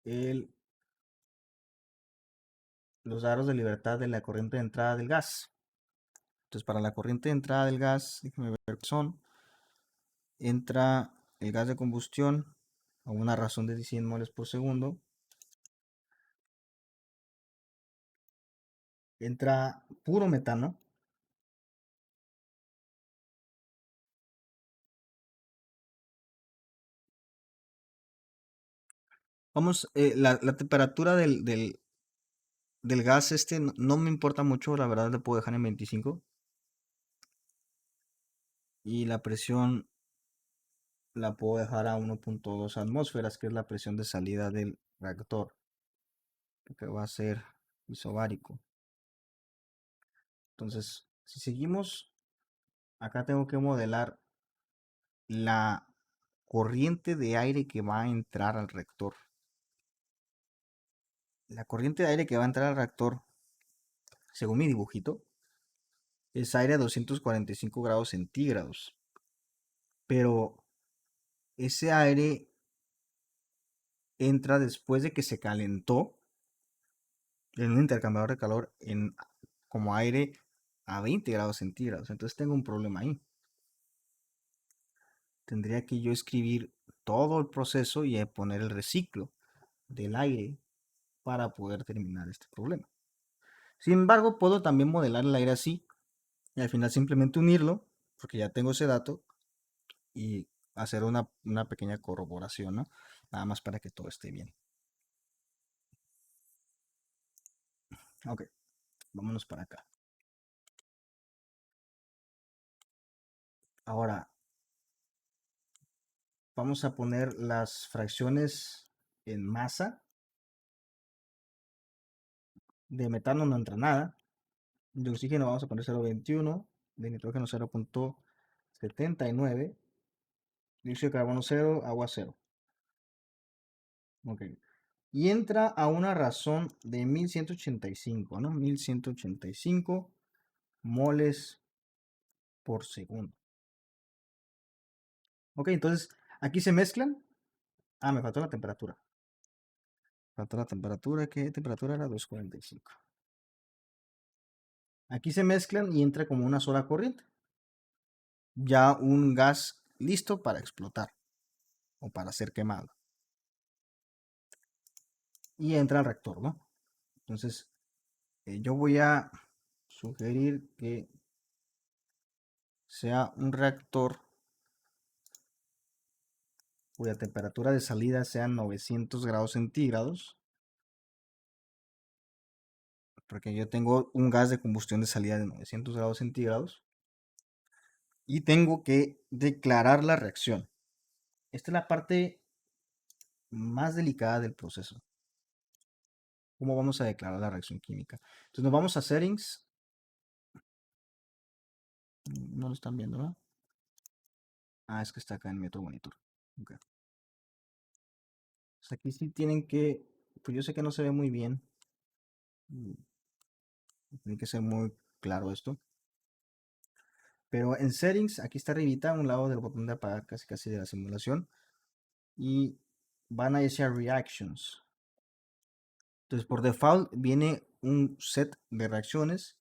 el los aros de libertad de la corriente de entrada del gas. Entonces, para la corriente de entrada del gas, déjenme ver qué son. Entra el gas de combustión a una razón de 100 moles por segundo. Entra puro metano. Vamos, la temperatura del gas este no me importa mucho, la verdad le puedo dejar en 25. Y la presión la puedo dejar a 1.2 atmósferas, que es la presión de salida del reactor, que va a ser isobárico. Entonces, si seguimos, acá tengo que modelar la corriente de aire que va a entrar al reactor. La corriente de aire que va a entrar al reactor, según mi dibujito, es aire a 245 grados centígrados. Pero ese aire entra después de que se calentó en un intercambiador de calor en como aire a 20 grados centígrados. Entonces tengo un problema ahí. Tendría que yo escribir todo el proceso y poner el reciclo del aire para poder terminar este problema. Sin embargo, puedo también modelar el aire así y al final simplemente unirlo, porque ya tengo ese dato, y hacer una pequeña corroboración, ¿no? Nada más para que todo esté bien. Ok, vámonos para acá. Ahora, vamos a poner las fracciones en masa. De metano no entra nada. De oxígeno vamos a poner 0,21. De nitrógeno 0,79. Dióxido de carbono 0, agua 0. Ok. Y entra a una razón de 1185, ¿no? 1185 moles por segundo. Ok, entonces aquí se mezclan. Ah, me faltó la temperatura. Faltó la temperatura. ¿Qué temperatura era? 245. Aquí se mezclan y entra como una sola corriente. Ya un gas listo para explotar o para ser quemado. Y entra al reactor, ¿no? Entonces, yo voy a sugerir que sea un reactor cuya temperatura de salida sea 900 grados centígrados, porque yo tengo un gas de combustión de salida de 900 grados centígrados y tengo que declarar la reacción. Esta es la parte más delicada del proceso. ¿Cómo vamos a declarar la reacción química? Entonces nos vamos a settings. No lo están viendo, ¿no? Ah, es que está acá en mi otro monitor. Ok. Pues aquí sí tienen que, pues yo sé que no se ve muy bien. Tiene que ser muy claro esto. Pero en settings, aquí está arribita, a un lado del botón de apagar casi casi de la simulación. Y van a irse a reactions. Entonces por default viene un set de reacciones.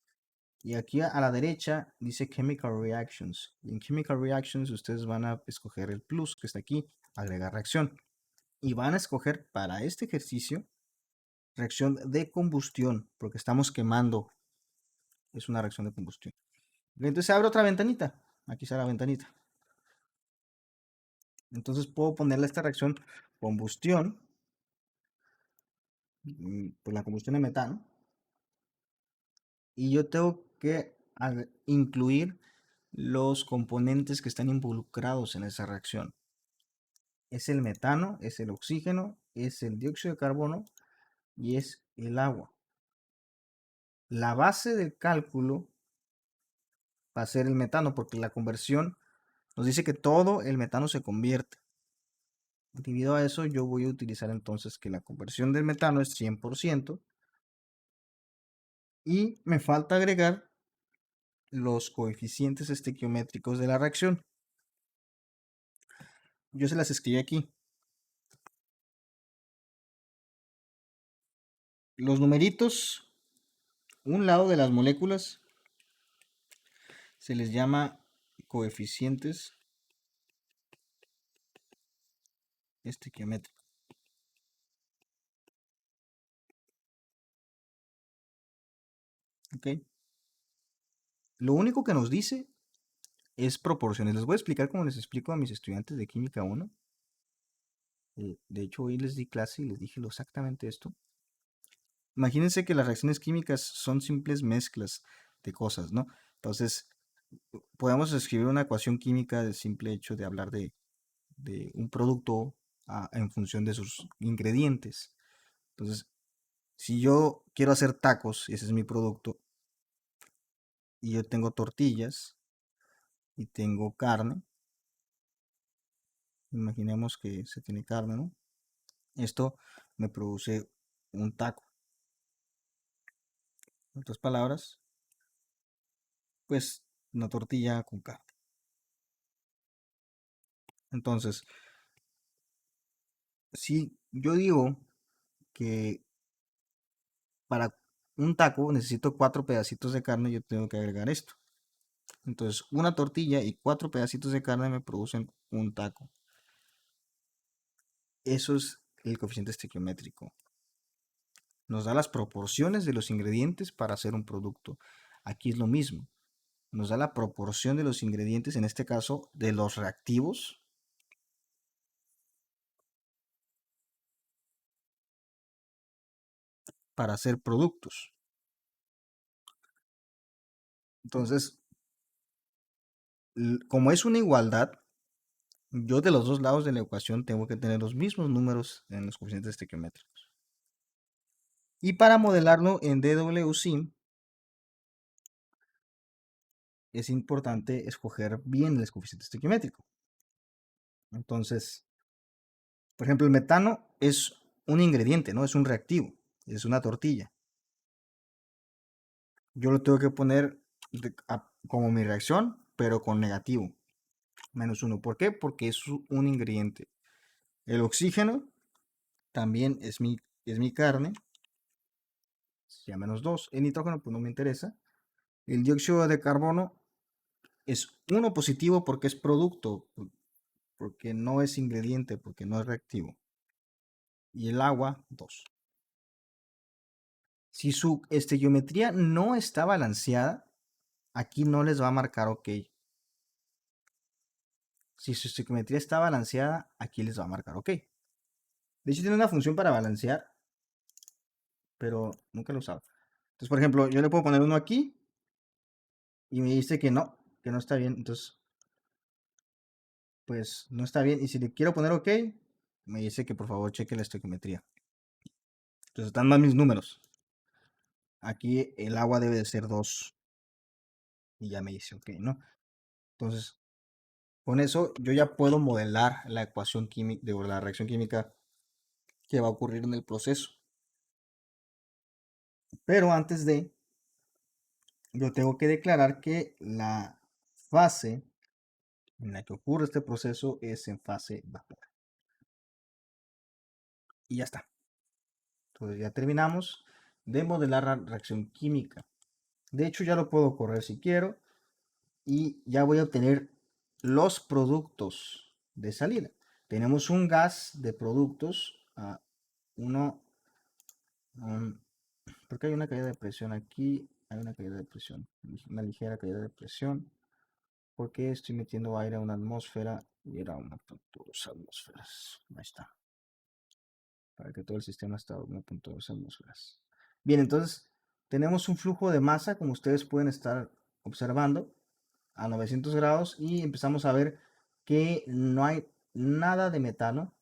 Y aquí a la derecha dice Chemical Reactions. Y en Chemical Reactions ustedes van a escoger el plus que está aquí, agregar reacción. Y van a escoger para este ejercicio reacción de combustión, porque estamos quemando. Es una reacción de combustión. Entonces se abre otra ventanita. Aquí está la ventanita. Entonces puedo ponerle esta reacción combustión, pues la combustión de metano. Y yo tengo que incluir los componentes que están involucrados en esa reacción. Es el metano, es el oxígeno, es el dióxido de carbono y es el agua. La base del cálculo va a ser el metano, porque la conversión nos dice que todo el metano se convierte. Debido a eso, yo voy a utilizar entonces que la conversión del metano es 100%. Y me falta agregar los coeficientes estequiométricos de la reacción. Yo se las escribí aquí. Los numeritos, un lado de las moléculas, se les llama coeficientes estequiométricos. ¿Ok? Lo único que nos dice es proporciones. Les voy a explicar como les explico a mis estudiantes de Química 1. De hecho, hoy les di clase y les dije exactamente esto. Imagínense que las reacciones químicas son simples mezclas de cosas, ¿no? Entonces, podemos escribir una ecuación química del simple hecho de hablar de un producto en función de sus ingredientes. Entonces, si yo quiero hacer tacos, y ese es mi producto, y yo tengo tortillas y tengo carne, imaginemos que se tiene carne, ¿no? Esto me produce un taco. En otras palabras, pues una tortilla con carne. Entonces, si Yo digo que para un taco necesito 4 pedacitos de carne, yo tengo que agregar esto. Entonces, una tortilla y 4 pedacitos de carne me producen un taco. Eso es el coeficiente estequiométrico. Nos da las proporciones de los ingredientes para hacer un producto. Aquí es lo mismo. Nos da la proporción de los ingredientes, en este caso, de los reactivos para hacer productos. Entonces, como es una igualdad, yo de los dos lados de la ecuación tengo que tener los mismos números en los coeficientes estequiométricos. Y para modelarlo en DWSIM es importante escoger bien el coeficiente estequiométrico. Entonces, por ejemplo, el metano es un ingrediente, ¿no? Es un reactivo, es una tortilla. Yo lo tengo que poner como mi reacción, pero con negativo, -1. ¿Por qué? Porque es un ingrediente. El oxígeno también es mi carne, ya -2. El nitrógeno pues no me interesa. El dióxido de carbono es 1 positivo porque es producto, porque no es ingrediente, porque no es reactivo. Y el agua, 2. Si su estequiometría no está balanceada, aquí no les va a marcar OK. Si su estequiometría está balanceada, aquí les va a marcar OK. De hecho, tiene una función para balancear, pero nunca lo he usado. Entonces, por ejemplo, yo le puedo poner uno aquí y me dice que no está bien. Entonces, pues no está bien. Y si le quiero poner OK, me dice que por favor cheque la estequiometría. Entonces, están mal mis números. Aquí el agua debe de ser 2. Y ya me dice OK, ¿no? Entonces, con eso yo ya puedo modelar la ecuación química, de la reacción química que va a ocurrir en el proceso. Pero antes de, yo tengo que declarar que la fase en la que ocurre este proceso es en fase vapor. Y ya está. Entonces ya terminamos de modelar la reacción química. De hecho, ya lo puedo correr si quiero y ya voy a obtener los productos de salida. Tenemos un gas de productos a uno. Porque hay una caída de presión aquí, hay una caída de presión, una ligera caída de presión, porque estoy metiendo aire a una atmósfera y era 1.2 atmósferas. Ahí está, para que todo el sistema esté a 1.2 atmósferas. Bien, entonces tenemos un flujo de masa, como ustedes pueden estar observando, a 900 grados y empezamos a ver que no hay nada de metano.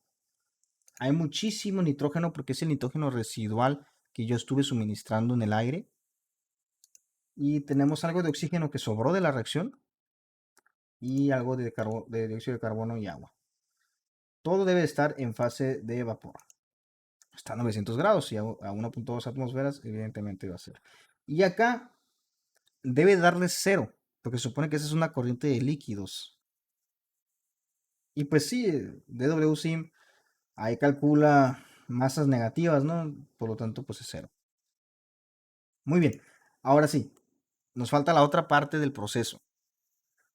Hay muchísimo nitrógeno porque es el nitrógeno residual que yo estuve suministrando en el aire. Y tenemos algo de oxígeno que sobró de la reacción y algo de dióxido de carbono y agua. Todo debe estar en fase de vapor. Está a 900 grados y a 1.2 atmósferas, evidentemente va a ser. Y acá debe darle 0, porque se supone que esa es una corriente de líquidos. Y pues sí, DWSIM ahí calcula masas negativas, ¿no? Por lo tanto, pues es 0. Muy bien, ahora sí, nos falta la otra parte del proceso.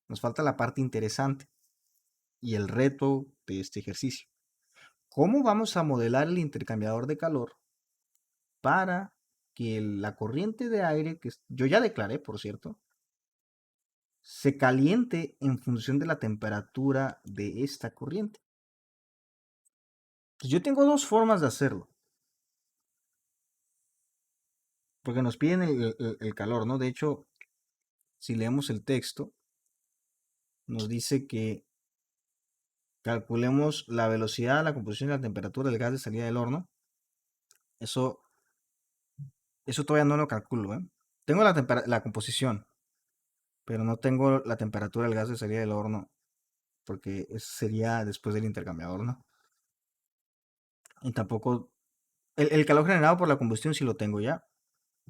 Nos falta la parte interesante y el reto de este ejercicio. ¿Cómo vamos a modelar el intercambiador de calor para que la corriente de aire, que yo ya declaré, por cierto, se caliente en función de la temperatura de esta corriente? Pues yo tengo dos formas de hacerlo, porque nos piden el calor, ¿no? De hecho, si leemos el texto, nos dice que calculemos la velocidad, la composición y la temperatura del gas de salida del horno. Eso, eso todavía no lo calculo, ¿eh? Tengo la composición, pero no tengo la temperatura del gas de salida del horno, porque eso sería después del intercambiador, ¿no? Y tampoco, el calor generado por la combustión sí lo tengo ya,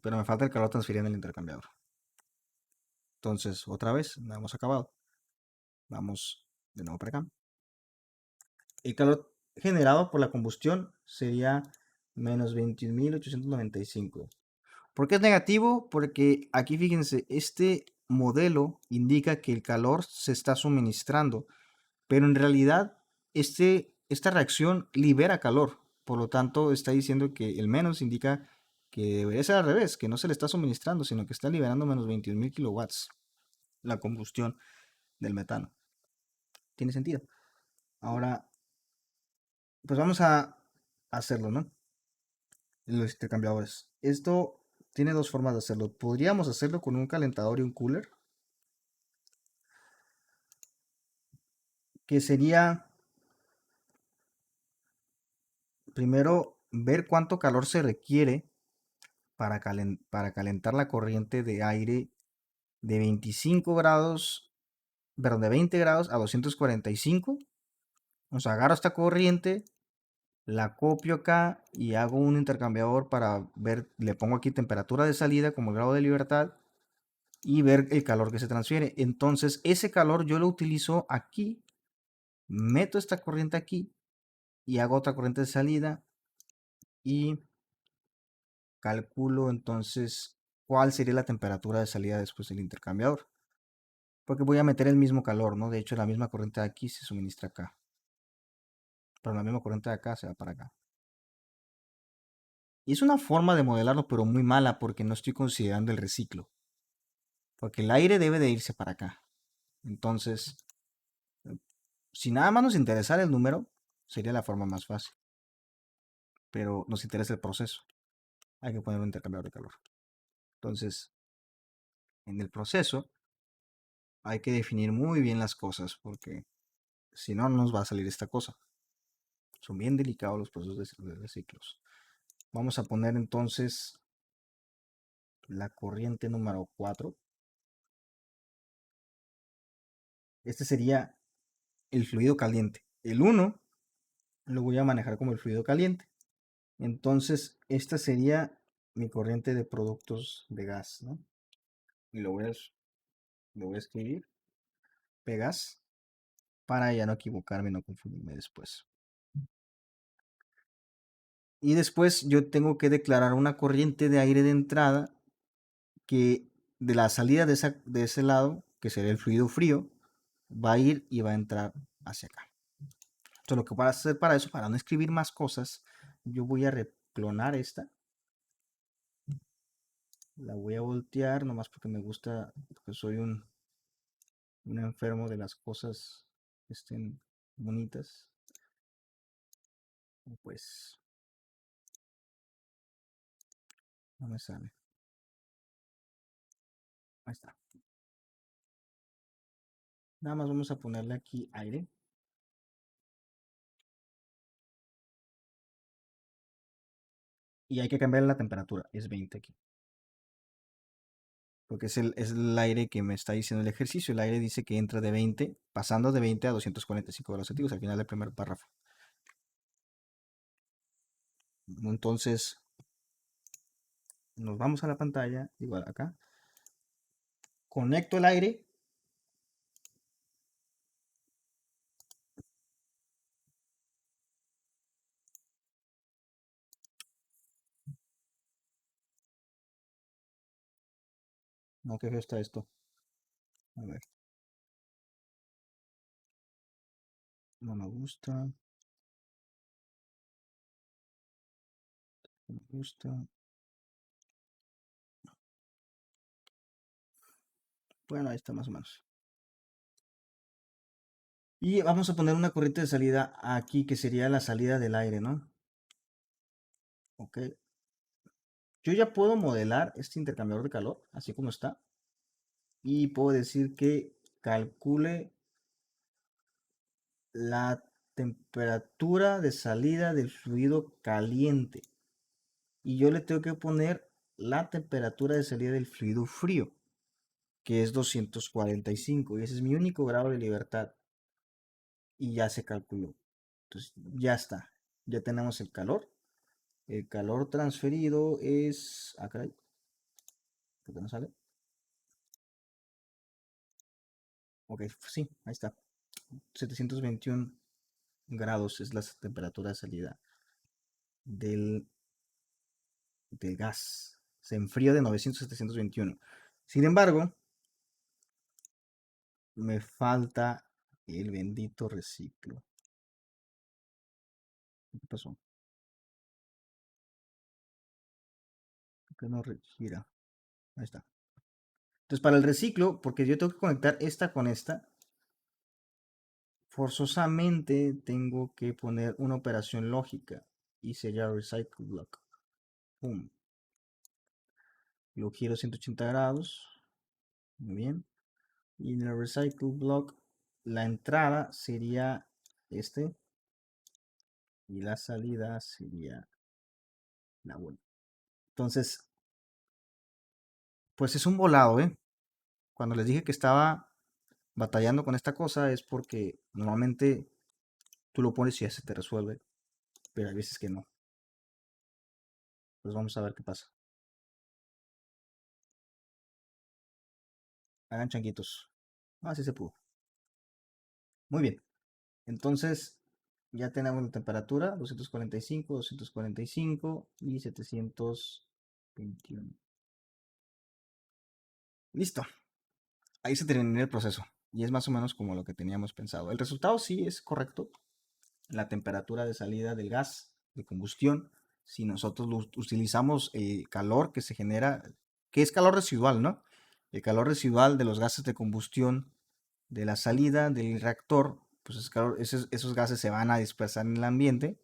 pero me falta el calor transferido en el intercambiador. Entonces, otra vez, no hemos acabado. Vamos de nuevo para acá. El calor generado por la combustión sería menos 21.895. ¿Por qué es negativo? Porque aquí fíjense, este modelo indica que el calor se está suministrando, pero en realidad esta reacción libera calor. Por lo tanto, está diciendo que el menos indica que debería ser al revés, que no se le está suministrando, sino que está liberando menos 21.000 kilowatts la combustión del metano. ¿Tiene sentido? Ahora, pues vamos a hacerlo, ¿no? Los intercambiadores. Esto tiene dos formas de hacerlo. Podríamos hacerlo con un calentador y un cooler, que sería primero ver cuánto calor se requiere para calentar la corriente de aire de 25 grados, perdón, de 20 grados a 245. O sea, agarro esta corriente, la copio acá y hago un intercambiador para ver, le pongo aquí temperatura de salida como el grado de libertad y ver el calor que se transfiere. Entonces, ese calor yo lo utilizo aquí, meto esta corriente aquí y hago otra corriente de salida y calculo entonces cuál sería la temperatura de salida después del intercambiador. Porque voy a meter el mismo calor, ¿no? De hecho, la misma corriente de aquí se suministra acá. Pero la misma corriente de acá se va para acá. Y es una forma de modelarlo, pero muy mala porque no estoy considerando el reciclo. Porque el aire debe de irse para acá. Entonces, si nada más nos interesara el número, sería la forma más fácil. Pero nos interesa el proceso. Hay que poner un intercambiador de calor. Entonces, en el proceso hay que definir muy bien las cosas porque si no, no nos va a salir esta cosa. Son bien delicados los procesos de ciclos. Vamos a poner entonces la corriente número 4. Este sería el fluido caliente. El uno lo voy a manejar como el fluido caliente. Entonces, esta sería mi corriente de productos de gas, ¿no? Y lo voy a escribir, Pegas, para ya no equivocarme y no confundirme después. Y después yo tengo que declarar una corriente de aire de entrada que de la salida de ese lado, que sería el fluido frío, va a ir y va a entrar hacia acá. Entonces lo que voy a hacer para eso, para no escribir más cosas, yo voy a reclonar esta. La voy a voltear, nomás porque me gusta, porque soy un enfermo de las cosas que estén bonitas. Pues no me sale. Ahí está. Nada más vamos a ponerle aquí aire. Y hay que cambiar la temperatura. Es 20 aquí. Porque es el aire que me está diciendo el ejercicio. El aire dice que entra de 20, pasando de 20 a 245 grados centígrados al final del primer párrafo. Entonces, nos vamos a la pantalla, igual acá. Conecto el aire. No, qué feo está esto. A ver, no me gusta. No me gusta. Bueno, ahí está más o menos. Y vamos a poner una corriente de salida aquí, que sería la salida del aire, ¿no? Ok. Yo ya puedo modelar este intercambiador de calor, así como está. Y puedo decir que calcule la temperatura de salida del fluido caliente. Y yo le tengo que poner la temperatura de salida del fluido frío, que es 245. Y ese es mi único grado de libertad. Y ya se calculó. Entonces, ya está. Ya tenemos el calor. El calor transferido es... Ah, caray. ¿Por qué no sale? Ok, sí, ahí está. 721 grados es la temperatura de salida del, del gas. Se enfrió de 900 a 721. Sin embargo, me falta el bendito reciclo. ¿Qué pasó? ¿Por qué no gira? Ahí está. Entonces, para el reciclo, porque yo tengo que conectar esta con esta, forzosamente tengo que poner una operación lógica y sería recycle block. Pum. Lo giro 180 grados. Muy bien. Y en el recycle block, la entrada sería este y la salida sería la vuelta. Entonces, pues es un volado, ¿eh? Cuando les dije que estaba batallando con esta cosa es porque normalmente tú lo pones y ya se te resuelve, pero hay veces que no. Pues vamos a ver qué pasa. Hagan changuitos. Ah, sí se pudo. Muy bien. Entonces, ya tenemos la temperatura, 245, 245 y 721. Listo. Ahí se terminaría el proceso. Y es más o menos como lo que teníamos pensado. El resultado sí es correcto. La temperatura de salida del gas de combustión, si nosotros utilizamos el calor que se genera, que es calor residual, ¿no? El calor residual de los gases de combustión de la salida del reactor, pues esos gases se van a dispersar en el ambiente,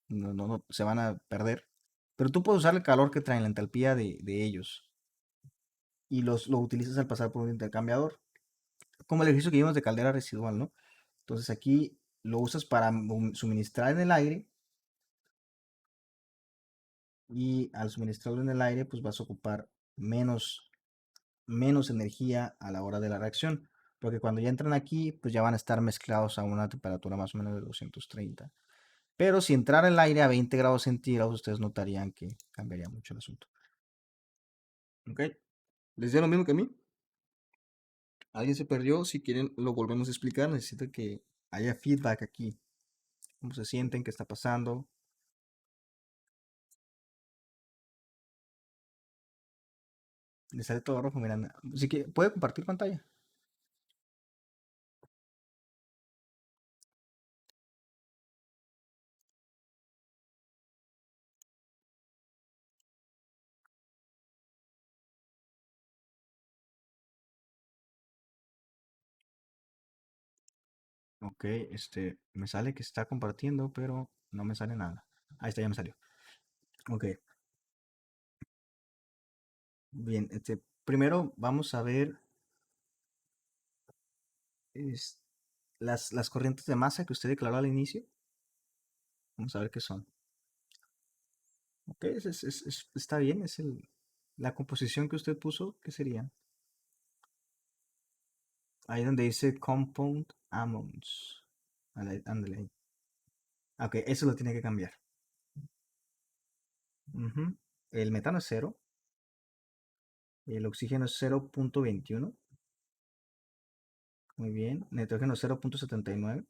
no, se van a perder. Pero tú puedes usar el calor que traen, la entalpía de ellos, y lo utilizas al pasar por un intercambiador, como el ejercicio que vimos de caldera residual, ¿no? Entonces aquí lo usas para suministrar en el aire y al suministrarlo en el aire, pues vas a ocupar menos energía a la hora de la reacción, porque cuando ya entran aquí, pues ya van a estar mezclados a una temperatura más o menos de 230. Pero si entrara el aire a 20 grados centígrados, ustedes notarían que cambiaría mucho el asunto. ¿Ok? ¿Les dio lo mismo que a mí? ¿Alguien se perdió? Si quieren, lo volvemos a explicar. Necesito que haya feedback aquí. ¿Cómo se sienten? ¿Qué está pasando? Les sale todo rojo, Miranda. Así que puede compartir pantalla. Ok, me sale que está compartiendo, pero no me sale nada. Ahí está, ya me salió. Ok, bien, primero vamos a ver es, las corrientes de masa que usted declaró al inicio. Vamos a ver qué son. Ok, está bien, la composición que usted puso, ¿qué sería? Ahí donde dice compound amounts. Ándale ahí. Ok, eso lo tiene que cambiar. Ujú. El metano es cero, el oxígeno es 0.21. Muy bien. Nitrógeno 0.79.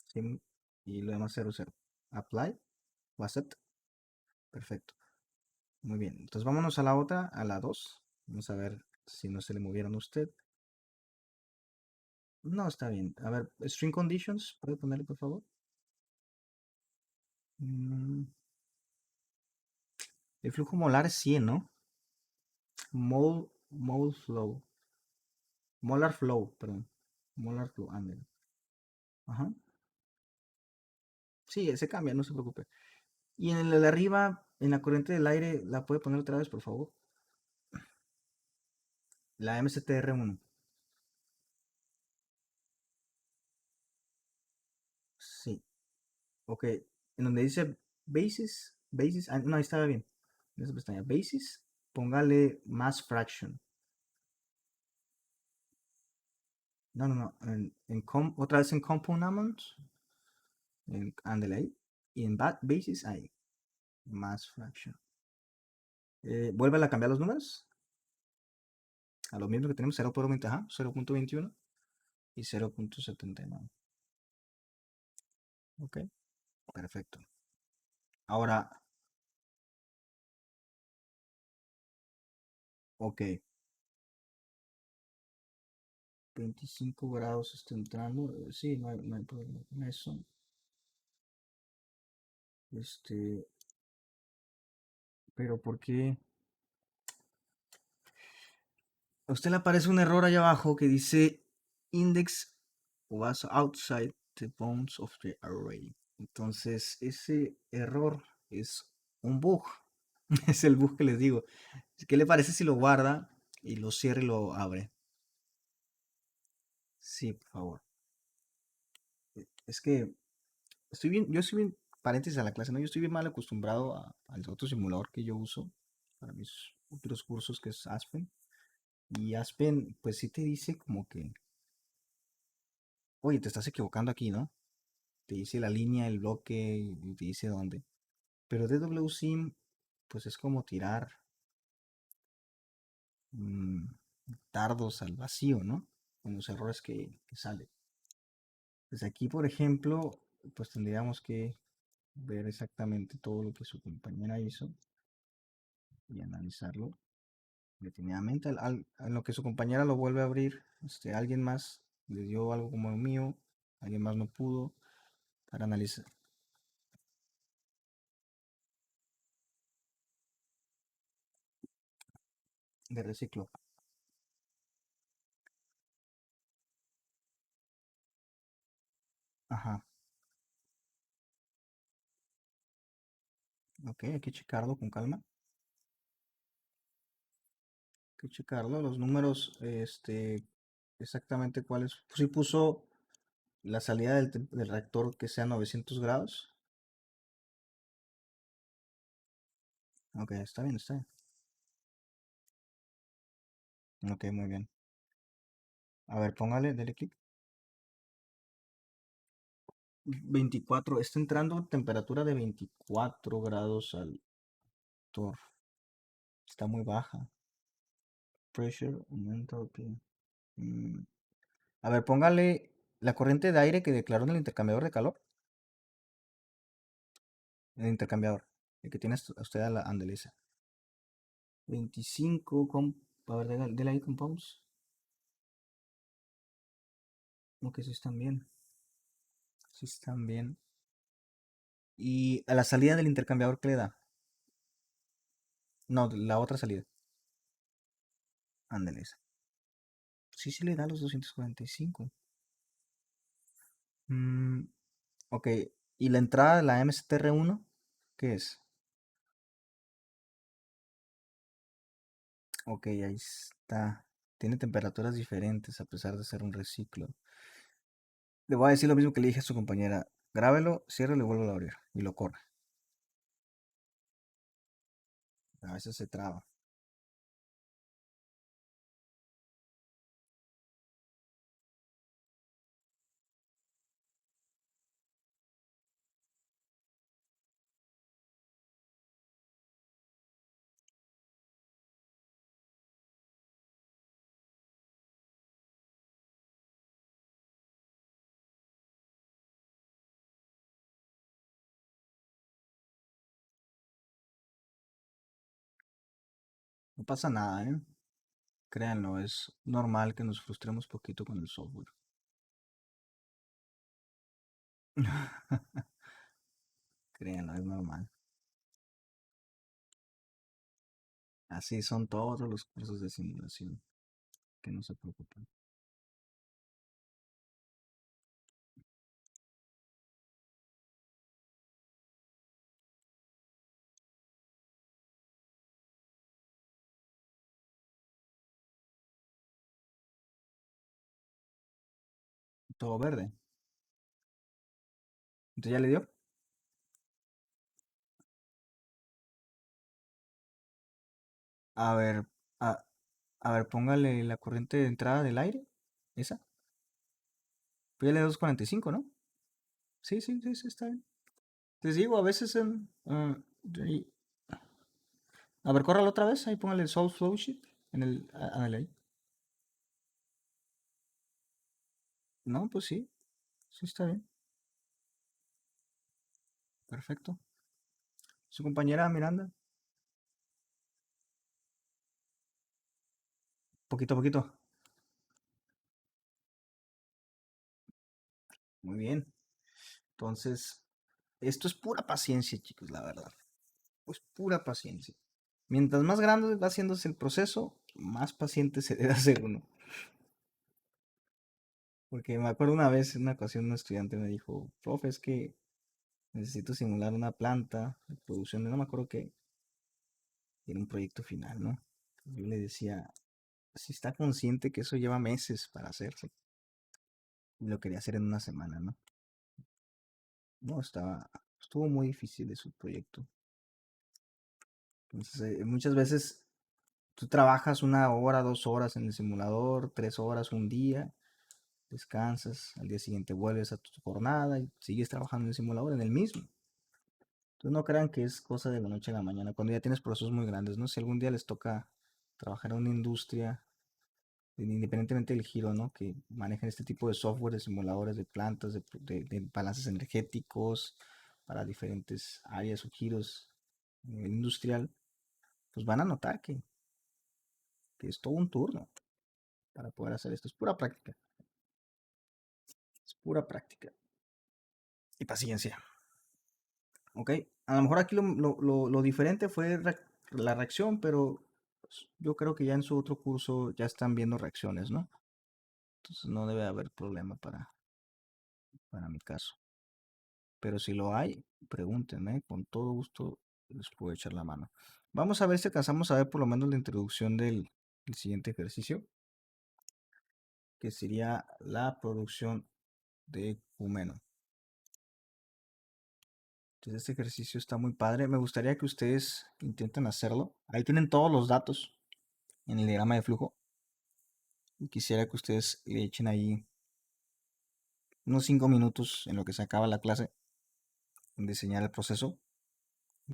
Sí, y lo demás 0,0. Apply o accept. Perfecto. Muy bien. Entonces vámonos a la otra, a la 2. Vamos a ver si no se le movieron a usted. No, está bien. A ver, string conditions. ¿Puede ponerle, por favor? Mm, el flujo molar es 100, ¿no? Mole flow. Molar flow, perdón. Molar flow, ándale. Ajá. Sí, se cambia, no se preocupe. Y en el de arriba, en la corriente del aire, ¿la puede poner otra vez, por favor? La MSTR1. Sí. Ok. En donde dice no, ahí estaba bien. En esa pestaña, basis, póngale mass fraction. No. Otra vez en compound amounts, ándale ahí. Y en basis, ahí. Mass fraction. Vuelve a cambiar los números. A lo mismo que tenemos 0.21 y 0.79. Ok, perfecto. Ahora, ok, 25 grados está entrando. Sí, no hay problema con eso. Este, pero ¿por qué? A usted le aparece un error allá abajo que dice index was outside the bounds of the array. Entonces, ese error es un bug. Es el bug que les digo. ¿Qué le parece si lo guarda y lo cierra y lo abre? Sí, por favor. Es que yo estoy bien, paréntesis a la clase, ¿no? Yo estoy bien mal acostumbrado al otro simulador que yo uso para mis otros cursos, que es Aspen. Y Aspen, pues sí te dice como que, oye, te estás equivocando aquí, ¿no? Te dice la línea, el bloque y te dice dónde. Pero DWSim, pues es como tirar mm, dardos al vacío, ¿no? Con los errores que salen. Pues aquí, por ejemplo, pues tendríamos que ver exactamente todo lo que su compañera hizo y analizarlo detenidamente. En lo que su compañera lo vuelve a abrir, alguien más le dio algo como el mío, alguien más no pudo, para analizar de reciclo. Ajá, ok, hay que checarlo con calma. Hay que checarlo, los números, exactamente cuáles. Si puso la salida del reactor que sea 900 grados. Ok, está bien, está bien. Ok, muy bien. A ver, póngale, dele clic. 24, está entrando temperatura de 24 grados al tor. Está muy baja. Pressure, enthalpy. Mm, A ver, póngale la corriente de aire que declaró en el intercambiador de calor. El intercambiador. El que tiene usted a la Andelesa. 25 con. A ver, dele ahí con pause. No, que sí están bien. Sí están bien. Y a la salida del intercambiador, ¿qué le da? No, la otra salida. Andelesa. Sí, sí le da los 245. Mm, ok. ¿Y la entrada de la MSTR1? ¿Qué es? Ok, ahí está. Tiene temperaturas diferentes a pesar de ser un reciclo. Le voy a decir lo mismo que le dije a su compañera. Grábelo, ciérrelo y vuelvo a abrir. Y lo corre. A veces se traba. No pasa nada, ¿eh? Créanlo, es normal que nos frustremos poquito con el software. Créanlo, es normal. Así son todos los cursos de simulación. Que no se preocupen. Todo verde. ¿Entonces ya le dio? A ver, a, a ver, póngale la corriente de entrada del aire. Esa. Pues ya le da 245, ¿no? Sí, sí, sí, sí, está bien. Les digo, a veces a ver, córralo otra vez. Ahí póngale el Soul Flow Sheet. Ándale ahí. No, pues sí. Sí, está bien. Perfecto. Su compañera Miranda, poquito a poquito. Muy bien. Entonces, esto es pura paciencia, chicos, la verdad. Pues pura paciencia. Mientras más grande va haciéndose el proceso, más paciente se debe hacer uno. Porque me acuerdo una vez, en una ocasión, un estudiante me dijo, profe, es que necesito simular una planta de producción de no me acuerdo qué, era un proyecto final, ¿no? Yo le decía, si está consciente que eso lleva meses para hacerse, y lo quería hacer en una semana, ¿no? No, estuvo muy difícil su proyecto. Entonces, muchas veces tú trabajas 1 hora, 2 horas en el simulador, 3 horas un día, descansas, al día siguiente vuelves a tu jornada y sigues trabajando en el simulador, en el mismo. Entonces no crean que es cosa de la noche a la mañana, cuando ya tienes procesos muy grandes, ¿no? Si algún día les toca trabajar en una industria, independientemente del giro, ¿no? Que manejen este tipo de software, de simuladores, de plantas, de balances energéticos para diferentes áreas o giros a nivel industrial, pues van a notar que es todo un turno para poder hacer esto. Es pura práctica, es pura práctica y paciencia. ¿Ok? A lo mejor aquí lo diferente fue la reacción, pero pues, yo creo que ya en su otro curso ya están viendo reacciones, ¿no? Entonces no debe haber problema para mi caso. Pero si lo hay, pregúntenme, con todo gusto les puedo echar la mano. Vamos a ver si alcanzamos a ver por lo menos la introducción del siguiente ejercicio, que sería la producción de Cumeno. Entonces este ejercicio está muy padre. Me gustaría que ustedes intenten hacerlo. Ahí tienen todos los datos en el diagrama de flujo. Y quisiera que ustedes le echen ahí unos 5 minutos en lo que se acaba la clase en diseñar el proceso.